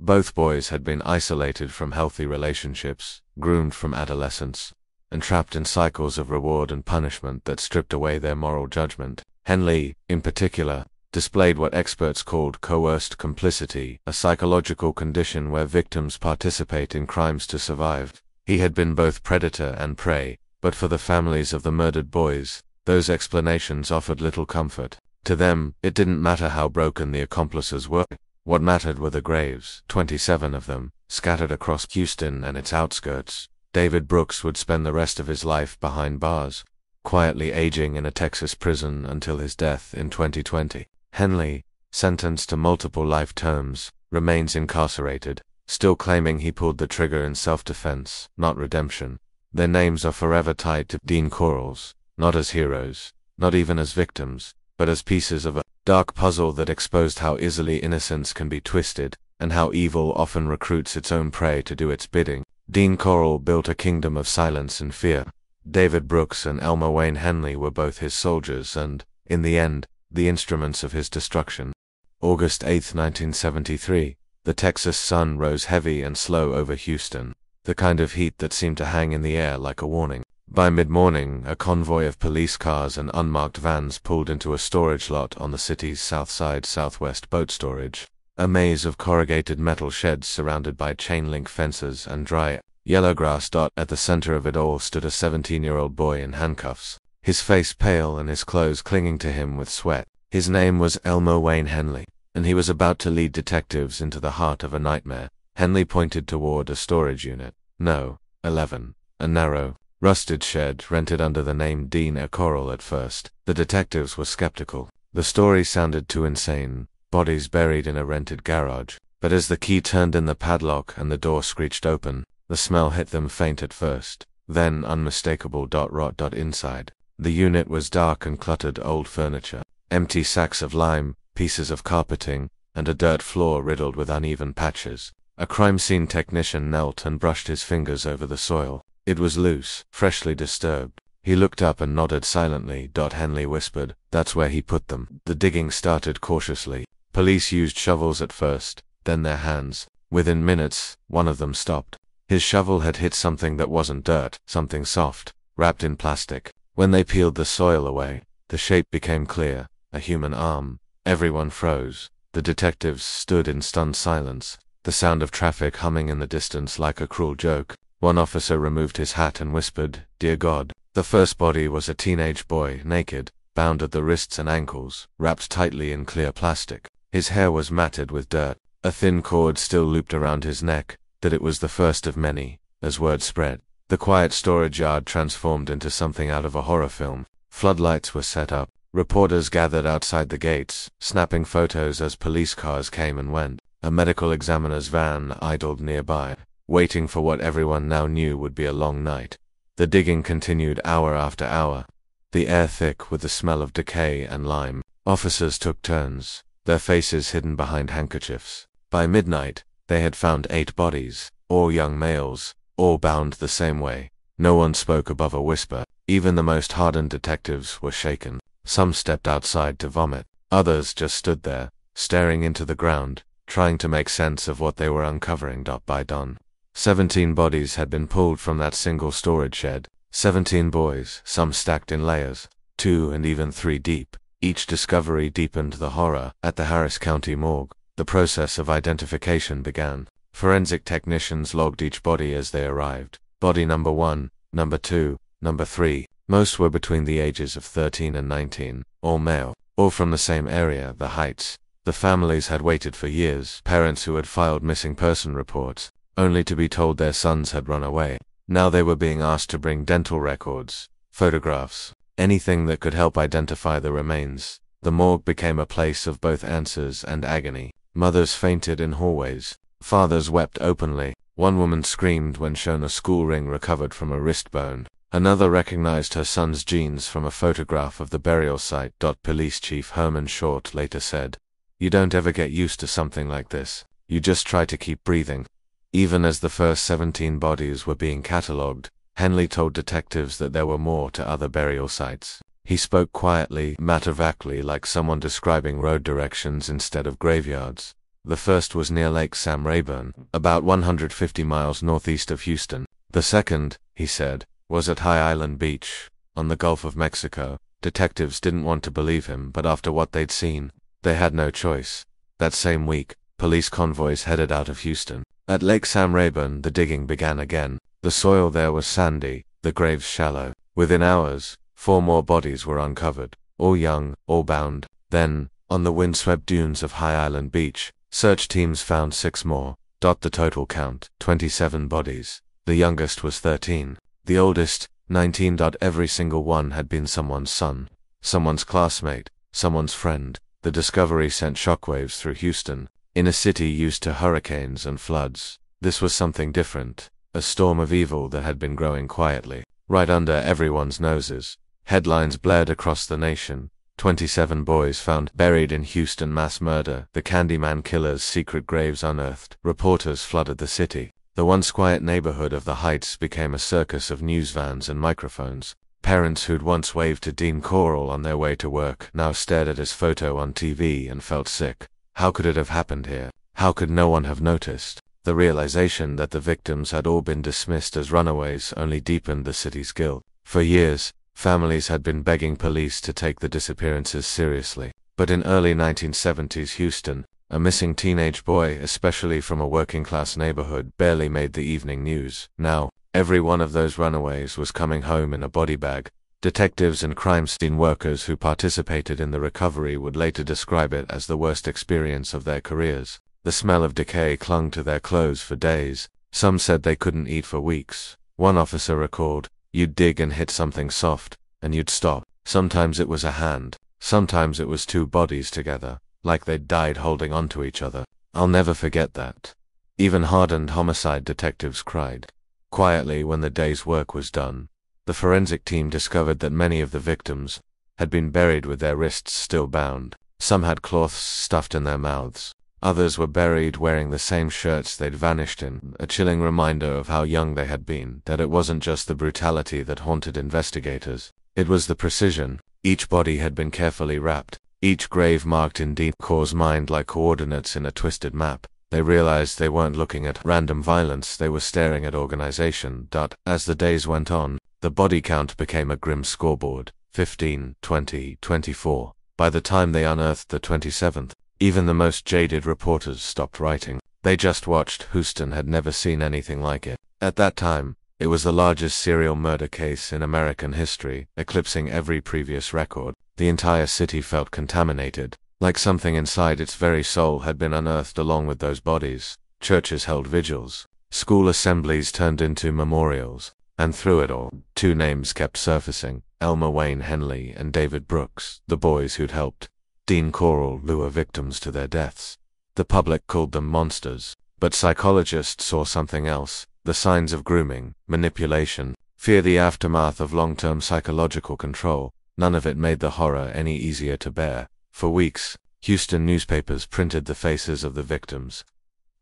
Both boys had been isolated from healthy relationships, groomed from adolescence, and trapped in cycles of reward and punishment that stripped away their moral judgment. Henley, in particular, displayed what experts called coerced complicity, a psychological condition where victims participate in crimes to survive. He had been both predator and prey, but for the families of the murdered boys, those explanations offered little comfort. To them, it didn't matter how broken the accomplices were. What mattered were the graves, 27 of them, scattered across Houston and its outskirts. David Brooks would spend the rest of his life behind bars, quietly aging in a Texas prison until his death in 2020. Henley, sentenced to multiple life terms, remains incarcerated, still claiming he pulled the trigger in self-defense, not redemption. Their names are forever tied to Dean Corll's, not as heroes, not even as victims, but as pieces of a dark puzzle that exposed how easily innocence can be twisted, and how evil often recruits its own prey to do its bidding. Dean Corll built a kingdom of silence and fear. David Brooks and Elmer Wayne Henley were both his soldiers and, in the end, the instruments of his destruction. August 8, 1973, the Texas sun rose heavy and slow over Houston, the kind of heat that seemed to hang in the air like a warning. By mid-morning, a convoy of police cars and unmarked vans pulled into a storage lot on the city's south side southwest boat storage, a maze of corrugated metal sheds surrounded by chain-link fences and dry, yellow grass. At the center of it all stood a 17-year-old boy in handcuffs, his face pale and his clothes clinging to him with sweat. His name was Elmer Wayne Henley, and he was about to lead detectives into the heart of a nightmare. Henley pointed toward a storage unit. No, 11, a narrow, rusted shed rented under the name Dean Corll. At first, the detectives were skeptical. The story sounded too insane, bodies buried in a rented garage. But as the key turned in the padlock and the door screeched open, the smell hit them faint at first, then unmistakable. Rot. Inside, the unit was dark and cluttered. Old furniture, empty sacks of lime, pieces of carpeting, and a dirt floor riddled with uneven patches. A crime scene technician knelt and brushed his fingers over the soil. It was loose, freshly disturbed. He looked up and nodded silently. Henley whispered, "That's where he put them." The digging started cautiously. Police used shovels at first, then their hands. Within minutes, one of them stopped. His shovel had hit something that wasn't dirt, something soft, wrapped in plastic. When they peeled the soil away, The shape became clear, a human arm. Everyone froze. The detectives stood in stunned silence, the sound of traffic humming in the distance like a cruel joke. One officer removed his hat and whispered, "Dear God." The first body was a teenage boy, naked, bound at the wrists and ankles, wrapped tightly in clear plastic. His hair was matted with dirt. A thin cord still looped around his neck, that it was the first of many. As word spread, the quiet storage yard transformed into something out of a horror film. Floodlights were set up. Reporters gathered outside the gates, snapping photos as police cars came and went. A medical examiner's van idled nearby, waiting for what everyone now knew would be a long night. The digging continued hour after hour, the air thick with the smell of decay and lime. Officers took turns, their faces hidden behind handkerchiefs. By midnight, they had found 8 bodies, all young males, all bound the same way. No one spoke above a whisper. Even the most hardened detectives were shaken. Some stepped outside to vomit. Others just stood there, staring into the ground, trying to make sense of what they were uncovering. By dawn, 17 bodies had been pulled from that single storage shed. 17 boys, some stacked in layers, 2 and even 3 deep. Each discovery deepened the horror. At the Harris County morgue, the process of identification began. Forensic technicians logged each body as they arrived. Body number 1, number 2, number 3. Most were between the ages of 13 and 19, all male, all from the same area, the Heights. The families had waited for years, parents who had filed missing person reports, only to be told their sons had run away. Now they were being asked to bring dental records, photographs, anything that could help identify the remains. The morgue became a place of both answers and agony. Mothers fainted in hallways. Fathers wept openly. One woman screamed when shown a school ring recovered from a wrist bone. Another recognized her son's genes from a photograph of the burial site. Police Chief Herman Short later said, "You don't ever get used to something like this. You just try to keep breathing." Even as the first 17 bodies were being catalogued, Henley told detectives that there were more to other burial sites. He spoke quietly, matter-of-factly, like someone describing road directions instead of graveyards. The first was near Lake Sam Rayburn, about 150 miles northeast of Houston. The second, he said, was at High Island Beach, on the Gulf of Mexico. Detectives didn't want to believe him, but after what they'd seen, they had no choice. That same week, police convoys headed out of Houston. At Lake Sam Rayburn, the digging began again. The soil there was sandy, the graves shallow. Within hours, 4 more bodies were uncovered, all young, all bound. Then, on the windswept dunes of High Island Beach, search teams found 6 more. The total count, 27 bodies. The youngest was 13. The oldest, 19. Every single one had been someone's son, someone's classmate, someone's friend. The discovery sent shockwaves through Houston, in a city used to hurricanes and floods. This was something different, a storm of evil that had been growing quietly, right under everyone's noses. Headlines blared across the nation. 27 boys found buried in Houston mass murder. The Candyman Killer's secret graves unearthed. Reporters flooded the city. The once quiet neighborhood of the Heights became a circus of news vans and microphones. Parents who'd once waved to Dean Corll on their way to work now stared at his photo on TV and felt sick. How could it have happened here? How could no one have noticed? The realization that the victims had all been dismissed as runaways only deepened the city's guilt. For years, families had been begging police to take the disappearances seriously. But in early 1970s Houston, a missing teenage boy, especially from a working-class neighborhood, barely made the evening news. Now, every one of those runaways was coming home in a body bag. Detectives and crime scene workers who participated in the recovery would later describe it as the worst experience of their careers. The smell of decay clung to their clothes for days. Some said they couldn't eat for weeks. One officer recalled, "You'd dig and hit something soft, and you'd stop. Sometimes it was a hand. Sometimes it was 2 bodies together, like they'd died holding onto each other. I'll never forget that." Even hardened homicide detectives cried. Quietly, when the day's work was done, the forensic team discovered that many of the victims had been buried with their wrists still bound. Some had cloths stuffed in their mouths. Others were buried wearing the same shirts they'd vanished in, a chilling reminder of how young they had been, that it wasn't just the brutality that haunted investigators. It was the precision. Each body had been carefully wrapped, each grave marked in Dean Corll's mind like coordinates in a twisted map. They realized they weren't looking at random violence, they were staring at organization. As the days went on, the body count became a grim scoreboard. 15, 20, 24. By the time they unearthed the 27th, even the most jaded reporters stopped writing. They just watched. Houston had never seen anything like it. At that time, it was the largest serial murder case in American history, eclipsing every previous record. The entire city felt contaminated, like something inside its very soul had been unearthed along with those bodies. Churches held vigils. School assemblies turned into memorials. And through it all, two names kept surfacing: Elmer Wayne Henley and David Brooks, the boys who'd helped Dean Corll lure victims to their deaths. The public called them monsters, but psychologists saw something else: the signs of grooming, manipulation, fear, the aftermath of long-term psychological control. None of it made the horror any easier to bear. For weeks, Houston newspapers printed the faces of the victims.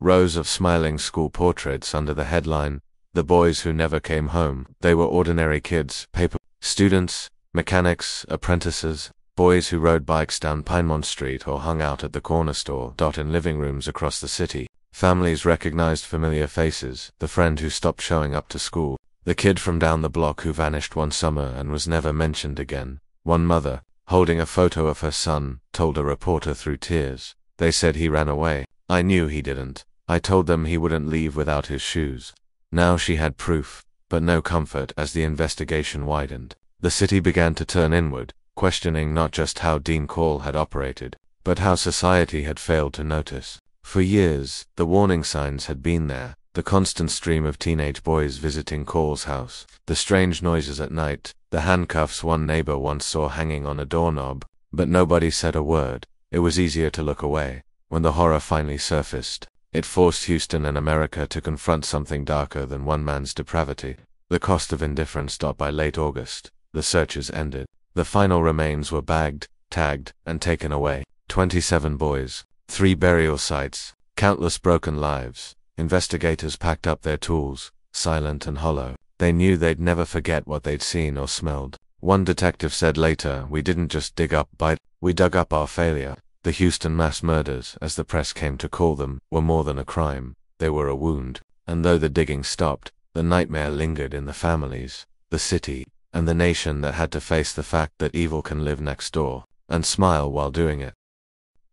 Rows of smiling school portraits under the headline, "The Boys Who Never Came Home." They were ordinary kids, paper students, mechanics, apprentices, boys who rode bikes down Pinemont Street or hung out at the corner store. In living rooms across the city, families recognized familiar faces: the friend who stopped showing up to school, the kid from down the block who vanished one summer and was never mentioned again. One mother, holding a photo of her son, told a reporter through tears, "They said he ran away. I knew he didn't. I told them he wouldn't leave without his shoes." Now she had proof, but no comfort. As the investigation widened, the city began to turn inward, questioning not just how Dean Corll had operated, but how society had failed to notice. For years, the warning signs had been there: the constant stream of teenage boys visiting Corll's house, the strange noises at night, the handcuffs one neighbor once saw hanging on a doorknob. But nobody said a word. It was easier to look away. When the horror finally surfaced, it forced Houston and America to confront something darker than one man's depravity: the cost of indifference. By late August, the searches ended. The final remains were bagged, tagged, and taken away. 27 boys, 3 burial sites, countless broken lives. Investigators packed up their tools, silent and hollow. They knew they'd never forget what they'd seen or smelled. One detective said later, "We didn't just dig up bite, we dug up our failure." The Houston mass murders, as the press came to call them, were more than a crime. They were a wound. And though the digging stopped, the nightmare lingered in the families, the city, and the nation that had to face the fact that evil can live next door, and smile while doing it.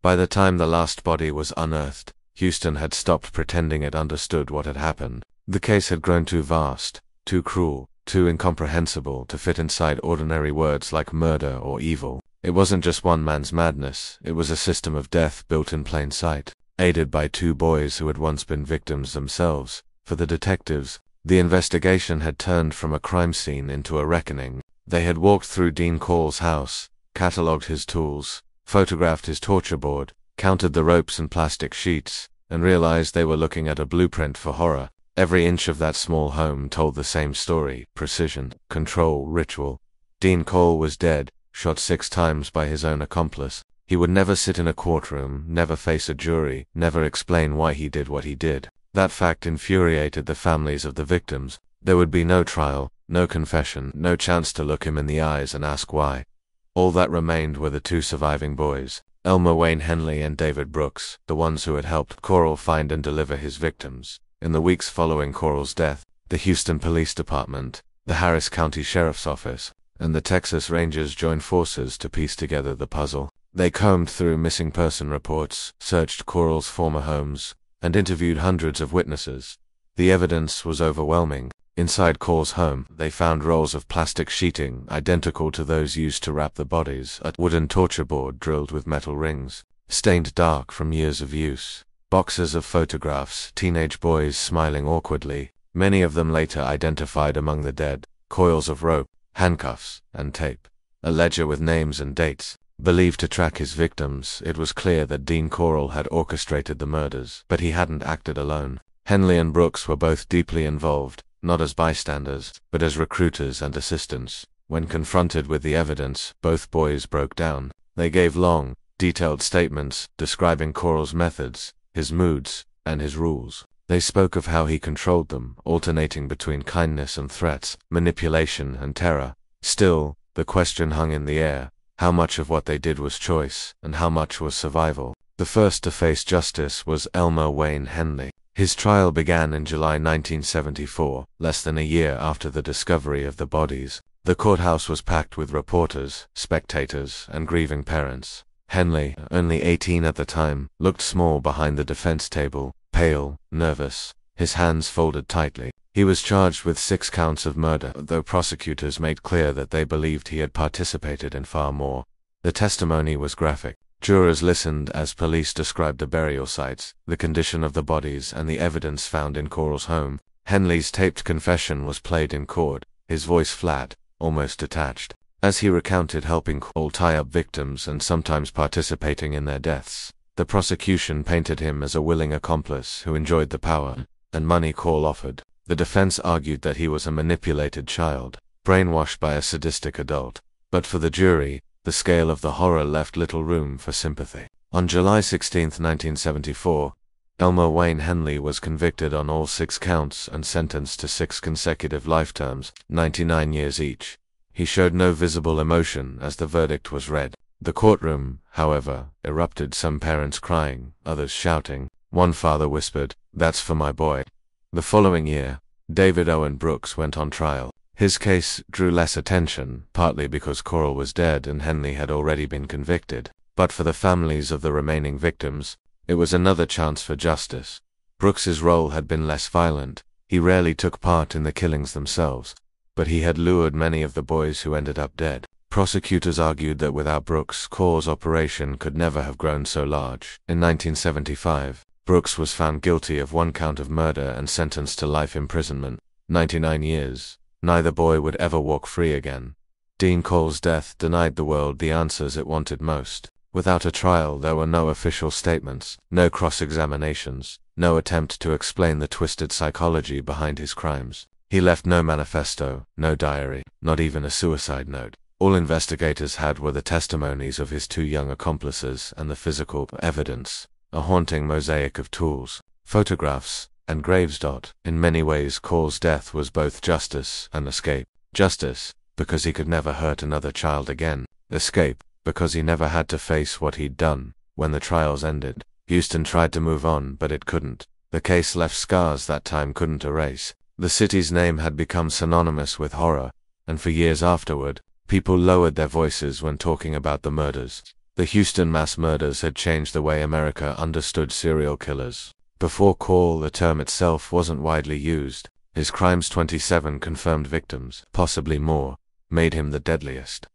By the time the last body was unearthed, Houston had stopped pretending it understood what had happened. The case had grown too vast, too cruel, too incomprehensible to fit inside ordinary words like murder or evil. It wasn't just one man's madness, it was a system of death built in plain sight, aided by 2 boys who had once been victims themselves. For the detectives, the investigation had turned from a crime scene into a reckoning. They had walked through Dean Corll's house, catalogued his tools, photographed his torture board, counted the ropes and plastic sheets, and realized they were looking at a blueprint for horror. Every inch of that small home told the same story: precision, control, ritual. Dean Corll was dead, shot 6 times by his own accomplice. He would never sit in a courtroom, never face a jury, never explain why he did what he did. That fact infuriated the families of the victims. There would be no trial, no confession, no chance to look him in the eyes and ask why. All that remained were the 2 surviving boys, Elmer Wayne Henley and David Brooks, the ones who had helped Corll find and deliver his victims. In the weeks following Corll's death, the Houston Police Department, the Harris County Sheriff's Office, and the Texas Rangers joined forces to piece together the puzzle. They combed through missing person reports, searched Corll's former homes, and interviewed hundreds of witnesses. The evidence was overwhelming. Inside Corll's home, they found rolls of plastic sheeting identical to those used to wrap the bodies, a wooden torture board drilled with metal rings, stained dark from years of use, boxes of photographs, teenage boys smiling awkwardly, many of them later identified among the dead, coils of rope, handcuffs, and tape, a ledger with names and dates. Believed to track his victims, it was clear that Dean Corll had orchestrated the murders, but he hadn't acted alone. Henley and Brooks were both deeply involved, not as bystanders, but as recruiters and assistants. When confronted with the evidence, both boys broke down. They gave long, detailed statements describing Corll's methods, his moods, and his rules. They spoke of how he controlled them, alternating between kindness and threats, manipulation and terror. Still, the question hung in the air: how much of what they did was choice, and how much was survival? The first to face justice was Elmer Wayne Henley. His trial began in July 1974, less than a year after the discovery of the bodies. The courthouse was packed with reporters, spectators, and grieving parents. Henley, only 18 at the time, looked small behind the defense table, pale, nervous, his hands folded tightly. He was charged with 6 counts of murder, though prosecutors made clear that they believed he had participated in far more. The testimony was graphic. Jurors listened as police described the burial sites, the condition of the bodies, and the evidence found in Corll's home. Henley's taped confession was played in court, his voice flat, almost detached, as he recounted helping Corll tie up victims and sometimes participating in their deaths. The prosecution painted him as a willing accomplice who enjoyed the power and money Corll offered. The defense argued that he was a manipulated child, brainwashed by a sadistic adult. But for the jury, the scale of the horror left little room for sympathy. On July 16, 1974, Elmer Wayne Henley was convicted on all 6 counts and sentenced to 6 consecutive life terms, 99 years each. He showed no visible emotion as the verdict was read. The courtroom, however, erupted, some parents crying, others shouting. One father whispered, "That's for my boy." The following year, David Owen Brooks went on trial. His case drew less attention, partly because Corll was dead and Henley had already been convicted. But for the families of the remaining victims, it was another chance for justice. Brooks's role had been less violent. He rarely took part in the killings themselves, but he had lured many of the boys who ended up dead. Prosecutors argued that without Brooks, Corll's operation could never have grown so large. In 1975, Brooks was found guilty of 1 count of murder and sentenced to life imprisonment, 99 years. Neither boy would ever walk free again. Dean Corll's death denied the world the answers it wanted most. Without a trial, there were no official statements, no cross-examinations, no attempt to explain the twisted psychology behind his crimes. He left no manifesto, no diary, not even a suicide note. All investigators had were the testimonies of his 2 young accomplices and the physical evidence, a haunting mosaic of tools, photographs, and graves. In many ways, Corll's death was both justice and escape. Justice, because he could never hurt another child again. Escape, because he never had to face what he'd done. When the trials ended, Houston tried to move on, but it couldn't. The case left scars that time couldn't erase. The city's name had become synonymous with horror, and for years afterward, people lowered their voices when talking about the murders. The Houston mass murders had changed the way America understood serial killers. Before Corll, the term itself wasn't widely used. His crimes, 27 confirmed victims, possibly more, made him the deadliest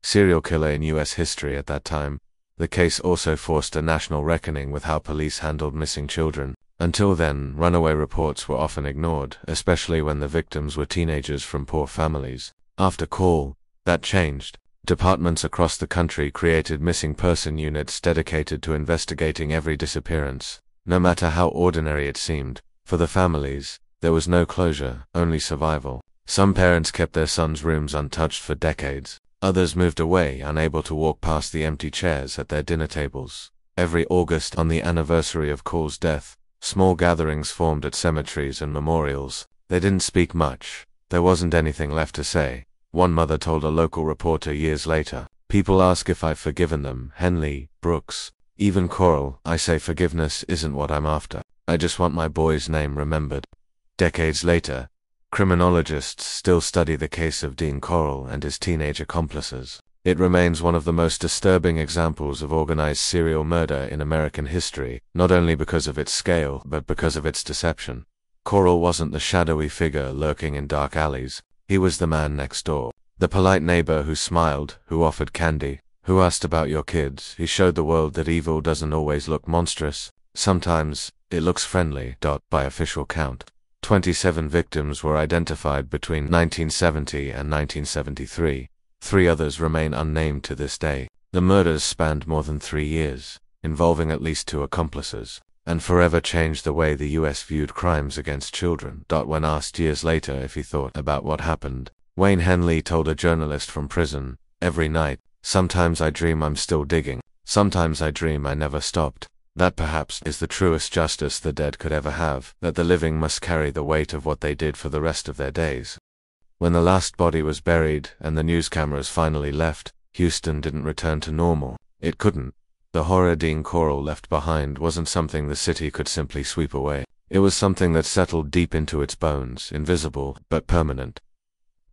serial killer in U.S. history at that time. The case also forced a national reckoning with how police handled missing children. Until then, runaway reports were often ignored, especially when the victims were teenagers from poor families. After Corll, that changed. Departments across the country created missing person units dedicated to investigating every disappearance, no matter how ordinary it seemed. For the families, there was no closure, only survival. Some parents kept their sons' rooms untouched for decades. Others moved away, unable to walk past the empty chairs at their dinner tables. Every August, on the anniversary of Corll's death, small gatherings formed at cemeteries and memorials. They didn't speak much. There wasn't anything left to say. One mother told a local reporter years later, "People ask if I've forgiven them, Henley, Brooks, even Corll. I say forgiveness isn't what I'm after. I just want my boy's name remembered." Decades later, criminologists still study the case of Dean Corll and his teenage accomplices. It remains one of the most disturbing examples of organized serial murder in American history, not only because of its scale, but because of its deception. Corll wasn't the shadowy figure lurking in dark alleys. He was the man next door. The polite neighbor who smiled, who offered candy, who asked about your kids. He showed the world that evil doesn't always look monstrous. Sometimes, it looks friendly. By official count, 27 victims were identified between 1970 and 1973. 3 others remain unnamed to this day. The murders spanned more than 3 years, involving at least 2 accomplices, and forever changed the way the U.S. viewed crimes against children. When asked years later if he thought about what happened, Wayne Henley told a journalist from prison, "Every night, sometimes I dream I'm still digging. Sometimes I dream I never stopped." That perhaps is the truest justice the dead could ever have, that the living must carry the weight of what they did for the rest of their days. When the last body was buried and the news cameras finally left, Houston didn't return to normal. It couldn't. The horror Dean Corll left behind wasn't something the city could simply sweep away. It was something that settled deep into its bones, invisible but permanent.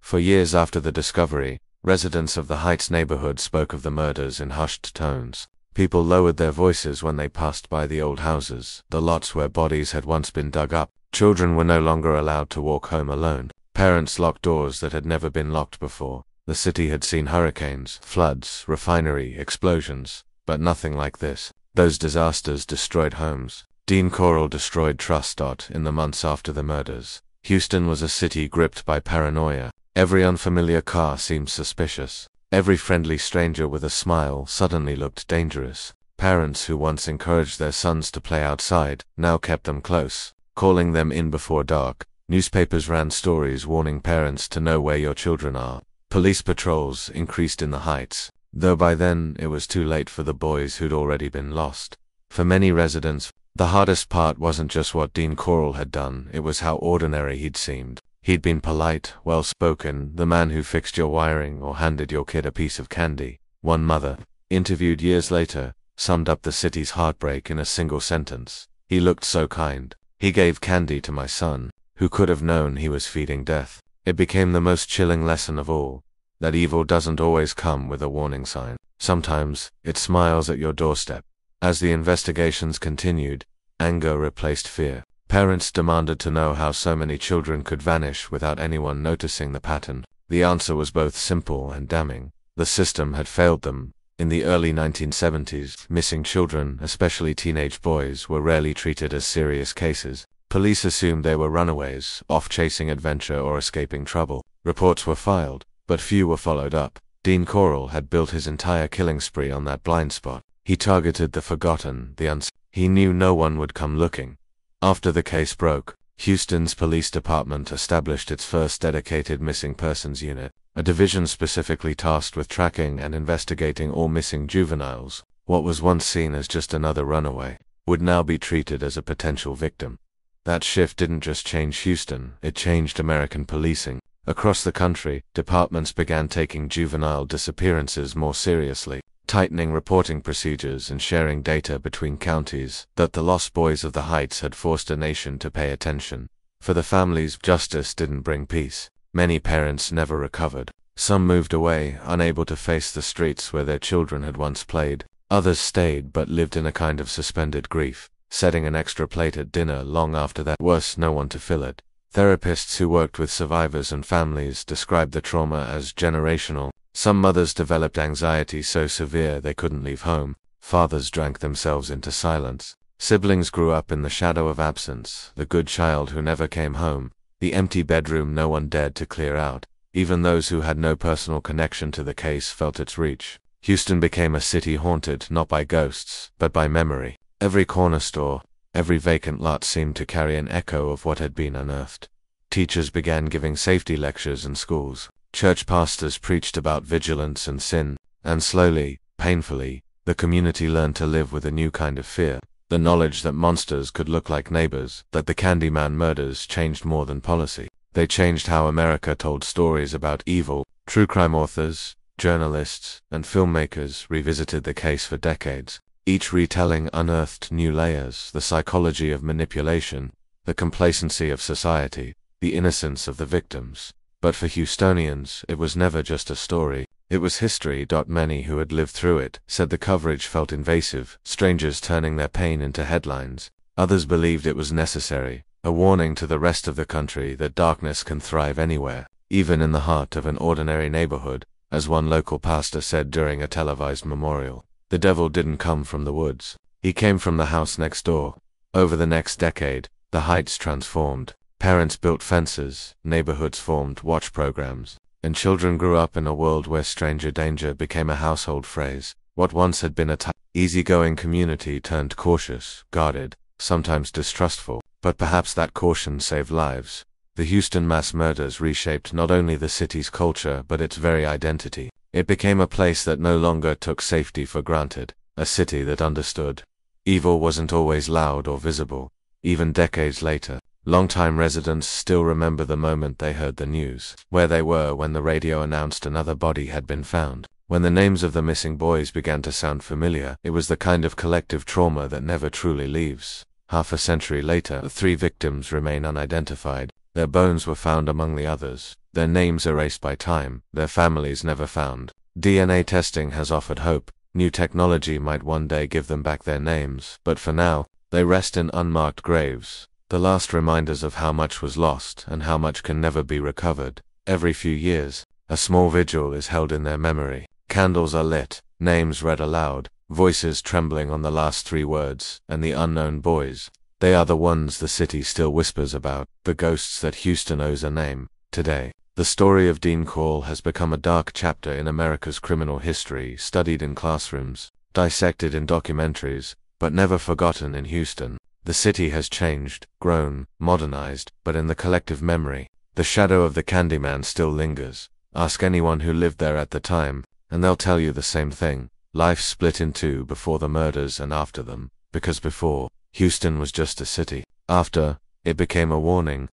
For years after the discovery, residents of the Heights neighborhood spoke of the murders in hushed tones. People lowered their voices when they passed by the old houses, the lots where bodies had once been dug up. Children were no longer allowed to walk home alone. Parents locked doors that had never been locked before. The city had seen hurricanes, floods, refinery explosions, but nothing like this. Those disasters destroyed homes. Dean Corll destroyed trust. In the months after the murders, Houston was a city gripped by paranoia. Every unfamiliar car seemed suspicious. Every friendly stranger with a smile suddenly looked dangerous. Parents who once encouraged their sons to play outside now kept them close, calling them in before dark. Newspapers ran stories warning parents to know where your children are. Police patrols increased in the Heights, though by then it was too late for the boys who'd already been lost. For many residents, the hardest part wasn't just what Dean Corll had done, it was how ordinary he'd seemed. He'd been polite, well-spoken, the man who fixed your wiring or handed your kid a piece of candy. One mother, interviewed years later, summed up the city's heartbreak in a single sentence. He looked so kind. He gave candy to my son, who could have known he was feeding death. It became the most chilling lesson of all, that evil doesn't always come with a warning sign. Sometimes, it smiles at your doorstep. As the investigations continued, anger replaced fear. Parents demanded to know how so many children could vanish without anyone noticing the pattern. The answer was both simple and damning. The system had failed them. In the early 1970s, missing children, especially teenage boys, were rarely treated as serious cases. Police assumed they were runaways, off chasing adventure or escaping trouble. Reports were filed, but few were followed up. Dean Corll had built his entire killing spree on that blind spot. He targeted the forgotten, the unseen. He knew no one would come looking. After the case broke, Houston's police department established its first dedicated missing persons unit, a division specifically tasked with tracking and investigating all missing juveniles. What was once seen as just another runaway would now be treated as a potential victim. That shift didn't just change Houston, it changed American policing. Across the country, departments began taking juvenile disappearances more seriously, tightening reporting procedures and sharing data between counties. That the lost boys of the Heights had forced a nation to pay attention. For the families, justice didn't bring peace. Many parents never recovered. Some moved away, unable to face the streets where their children had once played. Others stayed but lived in a kind of suspended grief, setting an extra plate at dinner long after that. Worse, no one to fill it. Therapists who worked with survivors and families described the trauma as generational. Some mothers developed anxiety so severe they couldn't leave home. Fathers drank themselves into silence. Siblings grew up in the shadow of absence, the good child who never came home, the empty bedroom no one dared to clear out. Even those who had no personal connection to the case felt its reach. Houston became a city haunted not by ghosts, but by memory. Every corner store, every vacant lot seemed to carry an echo of what had been unearthed. Teachers began giving safety lectures in schools. Church pastors preached about vigilance and sin, and slowly, painfully, the community learned to live with a new kind of fear. The knowledge that monsters could look like neighbors, that the Candyman murders changed more than policy. They changed how America told stories about evil. True crime authors, journalists, and filmmakers revisited the case for decades. Each retelling unearthed new layers: the psychology of manipulation, the complacency of society, the innocence of the victims. But for Houstonians, it was never just a story. It was history. Many who had lived through it said the coverage felt invasive, strangers turning their pain into headlines. Others believed it was necessary, a warning to the rest of the country that darkness can thrive anywhere, even in the heart of an ordinary neighborhood. As one local pastor said during a televised memorial, the devil didn't come from the woods. He came from the house next door. Over the next decade, the Heights transformed. Parents built fences, neighborhoods formed watch programs, and children grew up in a world where stranger danger became a household phrase. What once had been a easygoing community turned cautious, guarded, sometimes distrustful. But perhaps that caution saved lives. The Houston mass murders reshaped not only the city's culture but its very identity. It became a place that no longer took safety for granted, a city that understood. Evil wasn't always loud or visible. Even decades later, longtime residents still remember the moment they heard the news, where they were when the radio announced another body had been found. When the names of the missing boys began to sound familiar, it was the kind of collective trauma that never truly leaves. Half a century later, the 3 victims remain unidentified. Their bones were found among the others, their names erased by time, their families never found. DNA testing has offered hope. New technology might one day give them back their names, but for now, they rest in unmarked graves, the last reminders of how much was lost and how much can never be recovered. Every few years, a small vigil is held in their memory. Candles are lit, names read aloud, voices trembling on the last 3 words, and the unknown boys. They are the ones the city still whispers about, the ghosts that Houston owes a name. Today, the story of Dean Corll has become a dark chapter in America's criminal history, studied in classrooms, dissected in documentaries, but never forgotten in Houston. The city has changed, grown, modernized, but in the collective memory, the shadow of the Candyman still lingers. Ask anyone who lived there at the time, and they'll tell you the same thing. Life split in two before the murders and after them, because before, Houston was just a city. After, it became a warning.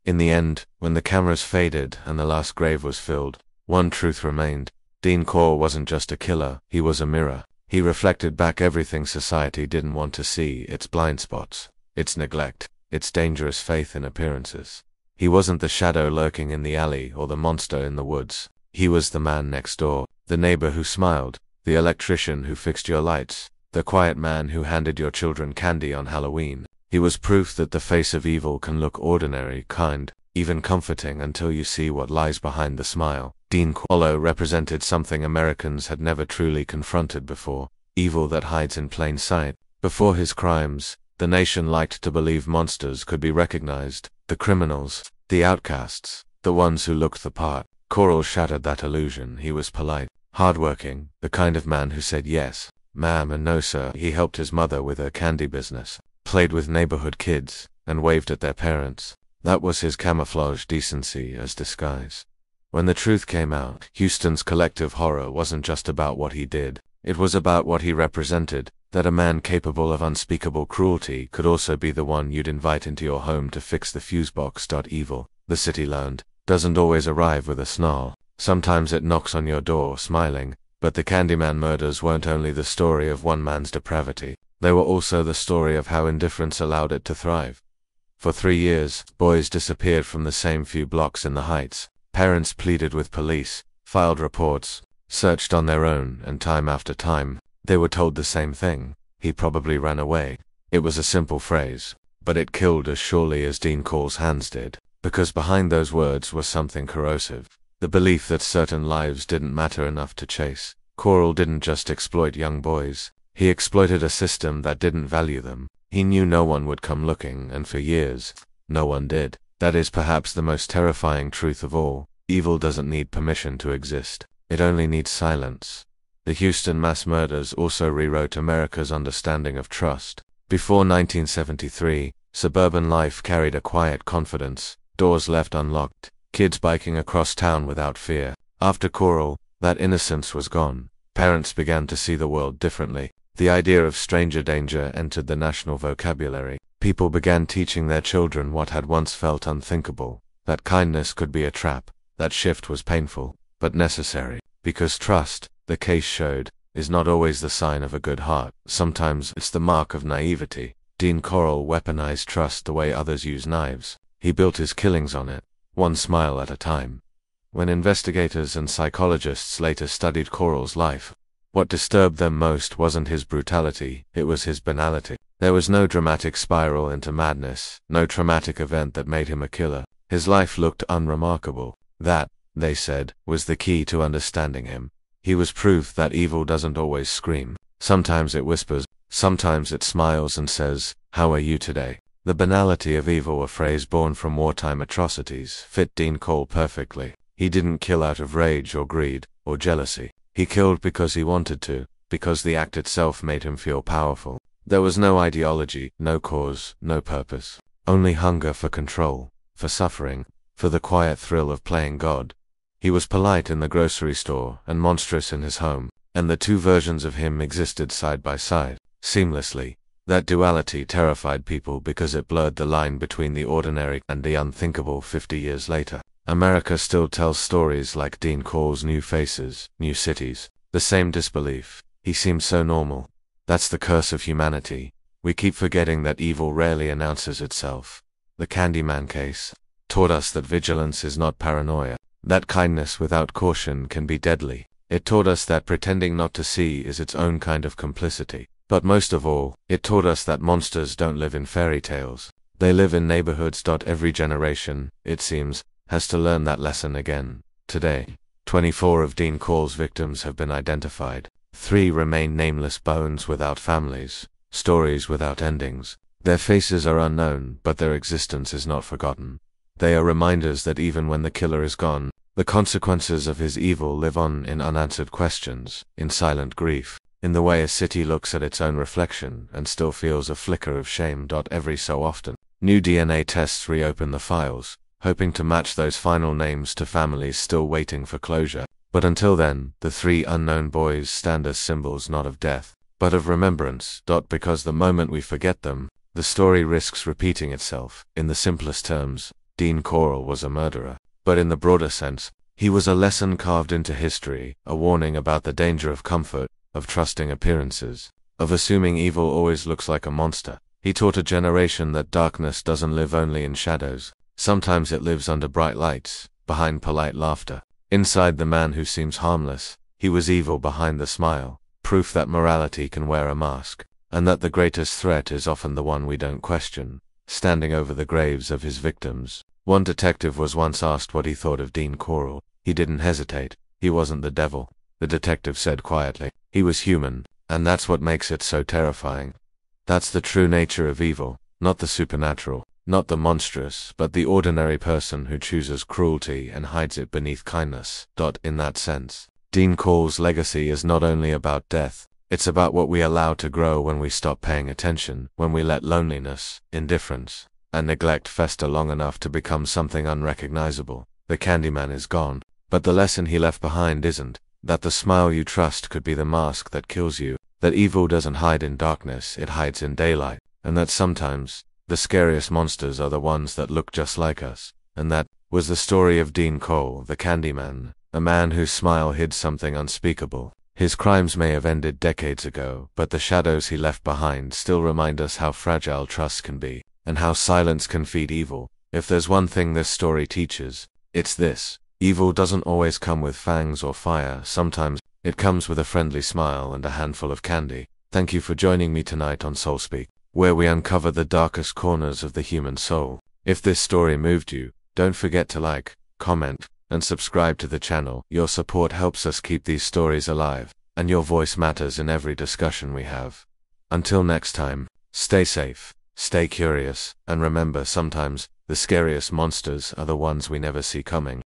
In the end, when the cameras faded and the last grave was filled, one truth remained. Dean Corll wasn't just a killer, he was a mirror. He reflected back everything society didn't want to see, its blind spots, its neglect, its dangerous faith in appearances. He wasn't the shadow lurking in the alley or the monster in the woods. He was the man next door, the neighbor who smiled, the electrician who fixed your lights, the quiet man who handed your children candy on Halloween. He was proof that the face of evil can look ordinary, kind, even comforting until you see what lies behind the smile. Dean Corll represented something Americans had never truly confronted before, evil that hides in plain sight. Before his crimes, the nation liked to believe monsters could be recognized, the criminals, the outcasts, the ones who looked the part. Corll shattered that illusion. He was polite, hardworking, the kind of man who said yes, ma'am, and no sir. He helped his mother with her candy business, played with neighborhood kids, and waved at their parents. That was his camouflage decency as disguise. When the truth came out, Houston's collective horror wasn't just about what he did, it was about what he represented, that a man capable of unspeakable cruelty could also be the one you'd invite into your home to fix the fuse box. Evil, the city learned, doesn't always arrive with a snarl. Sometimes it knocks on your door smiling, but the Candyman murders weren't only the story of one man's depravity, they were also the story of how indifference allowed it to thrive. For 3 years, boys disappeared from the same few blocks in the Heights. Parents pleaded with police, filed reports, searched on their own, and time after time, they were told the same thing: he probably ran away. It was a simple phrase, but it killed as surely as Dean Corll's hands did, because behind those words was something corrosive. The belief that certain lives didn't matter enough to chase. Corll didn't just exploit young boys, he exploited a system that didn't value them. He knew no one would come looking, and for years, no one did. That is perhaps the most terrifying truth of all. Evil doesn't need permission to exist. It only needs silence. The Houston mass murders also rewrote America's understanding of trust. Before 1973, suburban life carried a quiet confidence, doors left unlocked, kids biking across town without fear. After Corll, that innocence was gone. Parents began to see the world differently. The idea of stranger danger entered the national vocabulary. People began teaching their children what had once felt unthinkable, that kindness could be a trap. That shift was painful, but necessary, because trust, the case showed, is not always the sign of a good heart. Sometimes it's the mark of naivety. Dean Corll weaponized trust the way others use knives. He built his killings on it, one smile at a time. When investigators and psychologists later studied Corll's life, what disturbed them most wasn't his brutality, it was his banality. There was no dramatic spiral into madness, no traumatic event that made him a killer. His life looked unremarkable. That, they said, was the key to understanding him. He was proof that evil doesn't always scream. Sometimes it whispers, sometimes it smiles and says, "How are you today?" The banality of evil, a phrase born from wartime atrocities, fit Dean Corll perfectly. He didn't kill out of rage or greed, or jealousy. He killed because he wanted to, because the act itself made him feel powerful. There was no ideology, no cause, no purpose. Only hunger for control, for suffering, for the quiet thrill of playing God. He was polite in the grocery store and monstrous in his home, and the two versions of him existed side by side, seamlessly. That duality terrified people because it blurred the line between the ordinary and the unthinkable. 50 years later, America still tells stories like Dean Corll's. New faces, new cities, the same disbelief. He seemed so normal. That's the curse of humanity. We keep forgetting that evil rarely announces itself. The Candyman case, taught us that vigilance is not paranoia, that kindness without caution can be deadly. It taught us that pretending not to see is its own kind of complicity. But most of all, it taught us that monsters don't live in fairy tales. They live in neighborhoods. Every generation, it seems, has to learn that lesson again. Today, 24 of Dean Corll's victims have been identified. 3 remain nameless bones without families, stories without endings. Their faces are unknown, but their existence is not forgotten. They are reminders that even when the killer is gone, the consequences of his evil live on in unanswered questions, in silent grief, in the way a city looks at its own reflection and still feels a flicker of shame. Every so often, new DNA tests reopen the files, hoping to match those final names to families still waiting for closure. But until then, the 3 unknown boys stand as symbols not of death, but of remembrance. Because the moment we forget them, the story risks repeating itself. In the simplest terms, Dean Corll was a murderer. But in the broader sense, he was a lesson carved into history, a warning about the danger of comfort, of trusting appearances, of assuming evil always looks like a monster. He taught a generation that darkness doesn't live only in shadows. Sometimes it lives under bright lights, behind polite laughter. Inside the man who seems harmless, he was evil behind the smile, proof that morality can wear a mask, and that the greatest threat is often the one we don't question. Standing over the graves of his victims, one detective was once asked what he thought of Dean Corll. He didn't hesitate. He wasn't the devil, the detective said quietly. He was human, and that's what makes it so terrifying. That's the true nature of evil, not the supernatural, not the monstrous, but the ordinary person who chooses cruelty and hides it beneath kindness. In that sense, Dean Corll's legacy is not only about death, it's about what we allow to grow when we stop paying attention, when we let loneliness, indifference, and neglect fester long enough to become something unrecognizable. The Candyman is gone, but the lesson he left behind isn't, that the smile you trust could be the mask that kills you, that evil doesn't hide in darkness, it hides in daylight, and that sometimes, the scariest monsters are the ones that look just like us. And that was the story of Dean Corll, the Candyman, a man whose smile hid something unspeakable. His crimes may have ended decades ago, but the shadows he left behind still remind us how fragile trust can be, and how silence can feed evil. If there's one thing this story teaches, it's this: evil doesn't always come with fangs or fire. Sometimes, it comes with a friendly smile and a handful of candy. Thank you for joining me tonight on Soulspeak, where we uncover the darkest corners of the human soul. If this story moved you, don't forget to like, comment, and subscribe to the channel. Your support helps us keep these stories alive, and your voice matters in every discussion we have. Until next time, stay safe, stay curious, and remember, sometimes, the scariest monsters are the ones we never see coming.